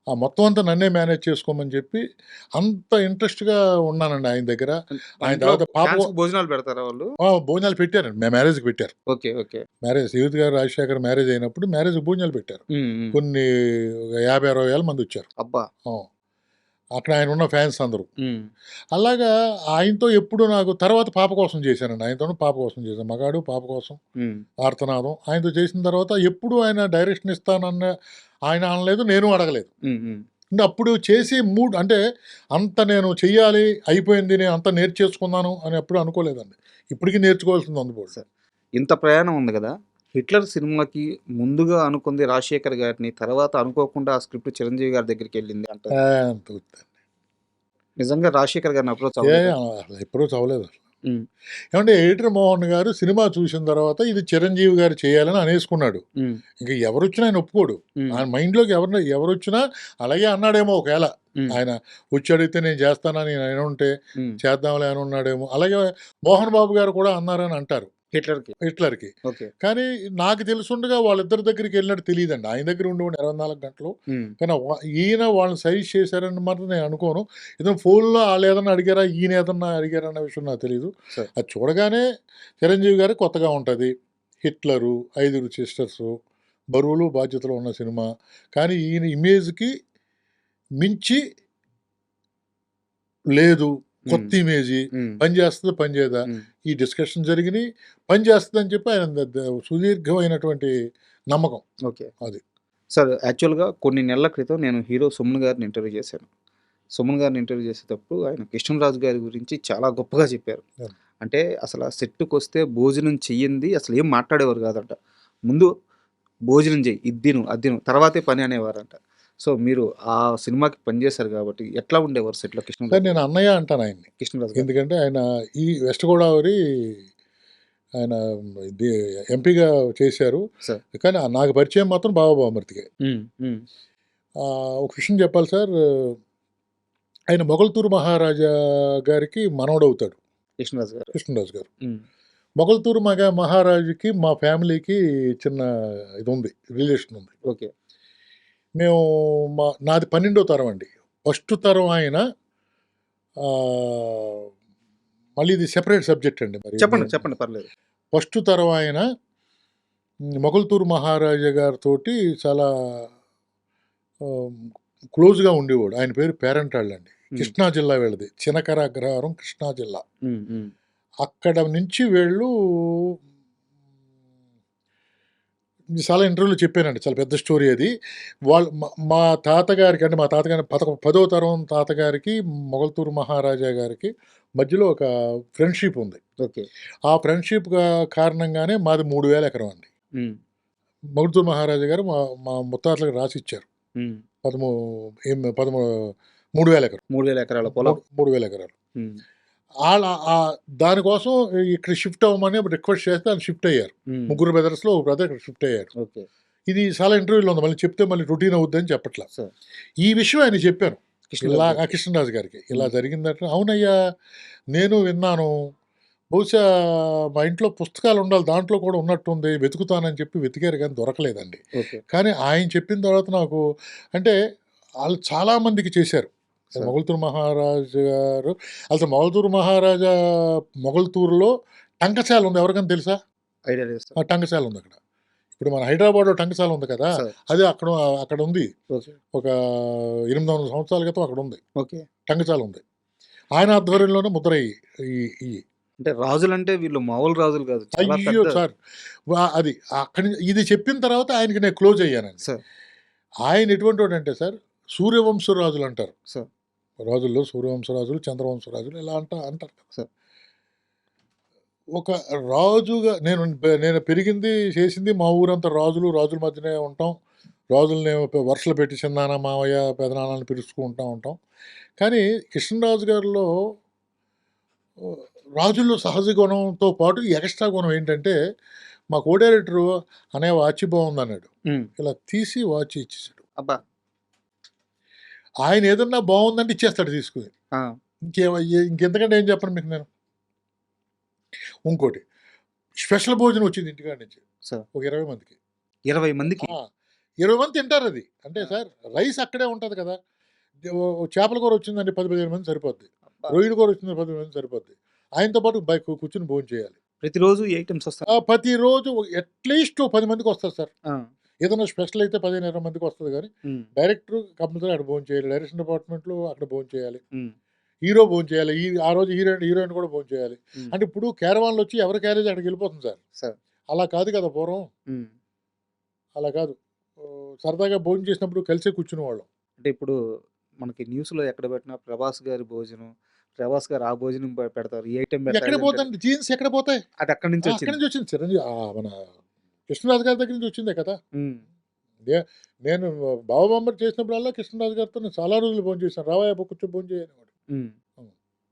ఆ మొత్తం అంతా నన్నే మేనేజ్ చేసుకోమని చెప్పి అంత ఇంట్రెస్ట్గా ఉన్నానండి ఆయన దగ్గర. ఆయన తర్వాత భోజనాలు పెడతారా వాళ్ళు? భోజనాలు పెట్టారండి, మేము మ్యారేజ్కి పెట్టారు. మ్యారేజ్ జీవిత గారు రాజశేఖర్ మ్యారేజ్ అయినప్పుడు మ్యారేజ్ భోజనాలు పెట్టారు. కొన్ని 50-60 వేల మంది వచ్చారు. అబ్బా, అక్కడ ఆయన ఉన్న ఫ్యాన్స్ అందరూ. అలాగా ఆయనతో ఎప్పుడు నాకు తర్వాత పాప కోసం చేశానండి, ఆయనతో పాప కోసం చేశాను. మగాడు పాప కోసం, ఆర్తనాదం ఆయనతో చేసిన తర్వాత ఎప్పుడు ఆయన డైరెక్షన్ ఇస్తానన్న ఆయన అనలేదు, నేను అడగలేదు. అంటే అప్పుడు చేసి అంటే అంత నేను చెయ్యాలి, అయిపోయింది, నేను అంత నేర్చేసుకున్నాను అని ఎప్పుడు అనుకోలేదండి. ఇప్పటికీ నేర్చుకోవాల్సింది అందుబాటు సార్. ఇంత ప్రయాణం ఉంది కదా, హిట్లర్ సినిమాకి ముందుగా అనుకుంది రాజశేఖర్ గారిని, తర్వాత అనుకోకుండా ఆ స్క్రిప్ట్ చిరంజీవి గారి దగ్గరికి వెళ్ళింది అంటే అంత నిజంగా రాజశేఖర్ గారిని అప్రోచ్ అప్రోచ్ అవ్వలేదు. ఉమ్, ఏమంటే ఎడిటర్ మోహన్ గారు సినిమా చూసిన తర్వాత ఇది చిరంజీవి గారు చేయాలని అనేసుకున్నాడు. ఉమ్, ఇంక ఎవరొచ్చినా ఆయన ఒప్పుకోడు. ఉమ్, ఆయన మైండ్లోకి ఎవరొచ్చినా అలాగే అన్నాడేమో ఒకవేళ ఉమ్, ఆయన వచ్చి అడిగితే నేను చేస్తానని ఆయన ఉంటే ఉమ్. చేద్దాంలే అని ఉన్నాడేమో. అలాగే మోహన్ బాబు గారు కూడా అన్నారని అంటారు హిట్లర్కి. హిట్లర్కి. ఓకే. కానీ నాకు తెలుసుండగా వాళ్ళిద్దరి దగ్గరికి వెళ్ళినట్టు తెలియదండి. ఆయన దగ్గర ఉండేవాడు 24 గంటలు. ఉమ్, కానీ ఈయన వాళ్ళని సజెస్ట్ చేశారని మాత్రం నేను అనుకోను. ఏదైనా ఫోన్లో వాళ్ళు ఏదన్నా అడిగారా, ఈయన ఏదన్నా అడిగారా అన్న విషయం నాకు తెలియదు. సరే. అది చూడగానే చిరంజీవి గారికి కొత్తగా ఉంటుంది. హిట్లరు, 5 సిస్టర్సు, బరువులు బాధ్యతలు ఉన్న సినిమా. కానీ ఈయన ఇమేజ్కి మించి లేదు, కొత్త ఇమేజీ, ఉమ్, పని చేస్తుందా పని చేయదా, ఉమ్. ఈ డిస్కషన్ జరిగినాయి, పని చేస్తుందని చెప్పి ఆయన సుదీర్ఘమైనటువంటి నమ్మకం ఓకే. అది. సార్, యాక్చువల్గా కొన్ని నెలల క్రితం నేను హీరో సుమన్ గారిని ఇంటర్వ్యూ చేశాను. సుమన్ గారిని ఇంటర్వ్యూ చేసేటప్పుడు ఆయన కృష్ణరాజు గారి గురించి చాలా గొప్పగా చెప్పారు. అవును. అంటే అసలు ఆ సెట్కి వస్తే భోజనం చెయ్యింది అసలు ఏం మాట్లాడేవారు కాదంట. ముందు భోజనం చెయ్యి, ఇది తిను, అది తిను, తర్వాతే పని అనేవారంట. సో మీరు ఆ సినిమాకి పనిచేశారు కాబట్టి ఎట్లా ఉండేవారు సెట్లో కానీ కృష్ణరాజు నేను అన్నయ్య అంటాను ఆయన్ని. కృష్ణరాజు గారు? ఎందుకంటే ఆయన ఈ వెస్ట్ గోదావరి ఆయన ఎంపీగా చేశారు. సార్. కానీ నాకు పరిచయం మాత్రం బావబామర్తికే. ఉమ్, ఉమ్, ఒక విషయం చెప్పాలి సార్, ఆయన మొగల్తూరు మహారాజా గారికి మనవడవుతాడు కృష్ణరాజు గారు. కృష్ణరాజు గారు. ఉమ్, మొగల్తూరు మహారాజుకి మా ఫ్యామిలీకి చిన్న ఇది ఉంది, రిలేషన్ ఉంది. ఓకే. మేము నాది 12వ తరం అండి. ఫస్ట్ తరం ఆయన మళ్ళీ ఇది సెపరేట్ సబ్జెక్ట్ అండి. మరి చెప్పండి చెప్పండి, పర్లేదు. ఫస్ట్ తరం ఆయన మొగల్తూరు మహారాజా గారితో చాలా క్లోజ్గా ఉండేవాడు. ఆయన పేరు పేరంటాళ్ళు అండి. కృష్ణా జిల్లా వీళ్ళది, చినకర అగ్రహారం, కృష్ణా జిల్లా. ఉమ్, ఉమ్, అక్కడ నుంచి వీళ్ళు చాలా ఇంటర్వ్యూలో చెప్పానండి, చాలా పెద్ద స్టోరీ అది. వాళ్ళు మా తాతగారికి, అంటే మా తాతగారి 10వ తరం తాతగారికి మొగల్తూరు మహారాజా గారికి మధ్యలో ఒక ఫ్రెండ్షిప్ ఉంది. ఓకే. ఆ ఫ్రెండ్షిప్ కారణంగానే మాది 3000 ఎకరం అండి. ఉమ్, మొగల్తూరు మహారాజా గారు మా ముత్తాతలకు రాసి ఇచ్చారు. ఉమ్. 3000 ఎకరం, 3000 ఎకరాల పొలం. 3000 ఎకరాలు. ఉమ్, దానికోసం ఇక్కడ షిఫ్ట్ అవ్వమని రిక్వెస్ట్ చేస్తే ఆయన షిఫ్ట్ అయ్యారు. ఉమ్, 3 బ్రదర్స్లో ఒక బ్రదర్ ఇక్కడ షిఫ్ట్ అయ్యారు. ఓకే. ఇది చాలా ఇంటర్వ్యూలో ఉంది, మళ్ళీ చెప్తే మళ్ళీ రొటీన్ అవుద్దని చెప్పట్లా. సార్. ఈ విషయం ఆయన చెప్పాను ఇలా కృష్ణరాజు గారు. కృష్ణరాజు గారికి, ఇలా జరిగిందంటే అవునయ్యా నేను విన్నాను, బహుశా మా ఇంట్లో పుస్తకాలు ఉండాలి, దాంట్లో కూడా ఉన్నట్టుంది, వెతుకుతానని చెప్పి వెతికారు కానీ దొరకలేదండి. ఓకే. కానీ ఆయన చెప్పిన తర్వాత నాకు, అంటే వాళ్ళు చాలామందికి చేశారు. సార్. మొగల్తూరు మహారాజు గారు అసలు మొగల్తూరులో టంకశాల ఉంది, ఎవరికైనా తెలుసా? ఐడియా లేదు సార్. ఆ టంకశాల ఉంది అక్కడ. ఇప్పుడు మన హైదరాబాద్లో టంకశాల ఉంది కదా, సార్. అది అక్కడ ఉంది. ఓకే. ఒక 800 సంవత్సరాల క్రితం అక్కడ ఉంది, ఓకే. టంకశాల ఉంది. ఆయన ఆధ్వర్యంలోనే ముద్రయ్యి ఈ అంటే రాజులు అంటే వీళ్ళు మామూలు రాజులు కాదు, చాలా అయ్యో పెద్ద. సార్, అది అక్కడి ఇది చెప్పిన తర్వాత ఆయనకి నేను క్లోజ్ అయ్యానండి. సార్. ఆయన ఎటువంటి వాడు అంటే సార్, సూర్యవంశరాజులు అంటారు. సార్. రాజుల్లో సూర్యవంశరాజులు, చంద్రవంశరాజులు ఇలా అంటారు కదా. సార్. ఒక రాజుగా నేను పెరిగింది చేసింది మా ఊరంతా రాజుల మధ్యనే ఉంటాం. రాజుల్ని వరుసలు పెట్టి చిన్నాన్న, మావయ్య, పెదనాన్నని పిలుచుకుంటూ ఉంటాం. కానీ కృష్ణరాజు గారిలో రాజుల్లో సహజ గుణంతో పాటు ఎక్స్ట్రా గుణం ఏంటంటే, మా కో డైరెక్టరు అనే వాచ్ బాగుంది అన్నాడు. ఉమ్, ఇలా తీసి వాచ్ ఇచ్చేసాడు. అబ్బా. ఆయన ఏదన్నా బాగుందంటే ఇచ్చేస్తాడు తీసుకుని. ఆ, ఇంకెంతకంటే ఏం చెప్పను మీకు నేను. ఇంకోటి, స్పెషల్ భోజనం వచ్చింది ఇంటికాడ నుంచి సార్. ఒక 20 మందికి. 20 మందికి. 20 మంది తింటారు అది. అంటే సార్ రైస్ అక్కడే ఉంటుంది కదా, చేపల కూర వచ్చిందండి 10-15 మంది సరిపోద్ది, అబ్బా. రొయ్యల కూర వచ్చింది 10 మంది సరిపోద్ది. ఆయనతో పాటు కూర్చుని భోజనం చేయాలి. ప్రతిరోజు ఈ ఐటమ్స్ వస్తాయి. ప్రతిరోజు అట్లీస్ట్ 10 మందికి వస్తారు సార్. ఆ, ఏదైనా స్పెషల్ అయితే 15-20 మందికి వస్తుంది. కానీ ఉమ్, డైరెక్టర్ కంపల్సరీ అక్కడ భోజనం చేయాలి, డైరెక్షన్ డిపార్ట్మెంట్లో అక్కడ భోజనం చేయాలి, ఉమ్, హీరో భోజనం చేయాలి, ఆ రోజు హీరోయిన్ కూడా భోజనం చేయాలి. ఉమ్. అంటే ఇప్పుడు క్యారవాన్లు వచ్చి ఎవరి క్యారేజ్ అక్కడికి వెళ్ళిపోతుంది సార్. సార్. అలా కాదు కదా పూర్వం, ఉమ్. అలా కాదు. సరదాగా భోజనం చేసినప్పుడు కలిసే కూర్చునే వాళ్ళం. అంటే ఇప్పుడు మనకి న్యూస్లో ఎక్కడ పెట్టినా ప్రభాస్ గారి భోజనం, ప్రభాస్ గారు ఆ భోజనం పెడతారు, ఈ ఐటమ్ ఎక్కడ పెట్టాలి. పోతాయి జీన్స్, ఎక్కడ పోతాయి? అది అక్కడి నుంచి అక్కడి వచ్చింది. నుంచి వచ్చింది చిరంజీవి, మన కృష్ణరాజు గారి దగ్గర నుంచి వచ్చిందే కదా. ఉమ్, నేను బావబామ్మర్ చేసినప్పుడల్లా కృష్ణరాజు గారితో నేను చాలా రోజులు భోజనం చేశాను. రావయ్య కూర్చో భోజనం చేయనివాడు. ఉమ్,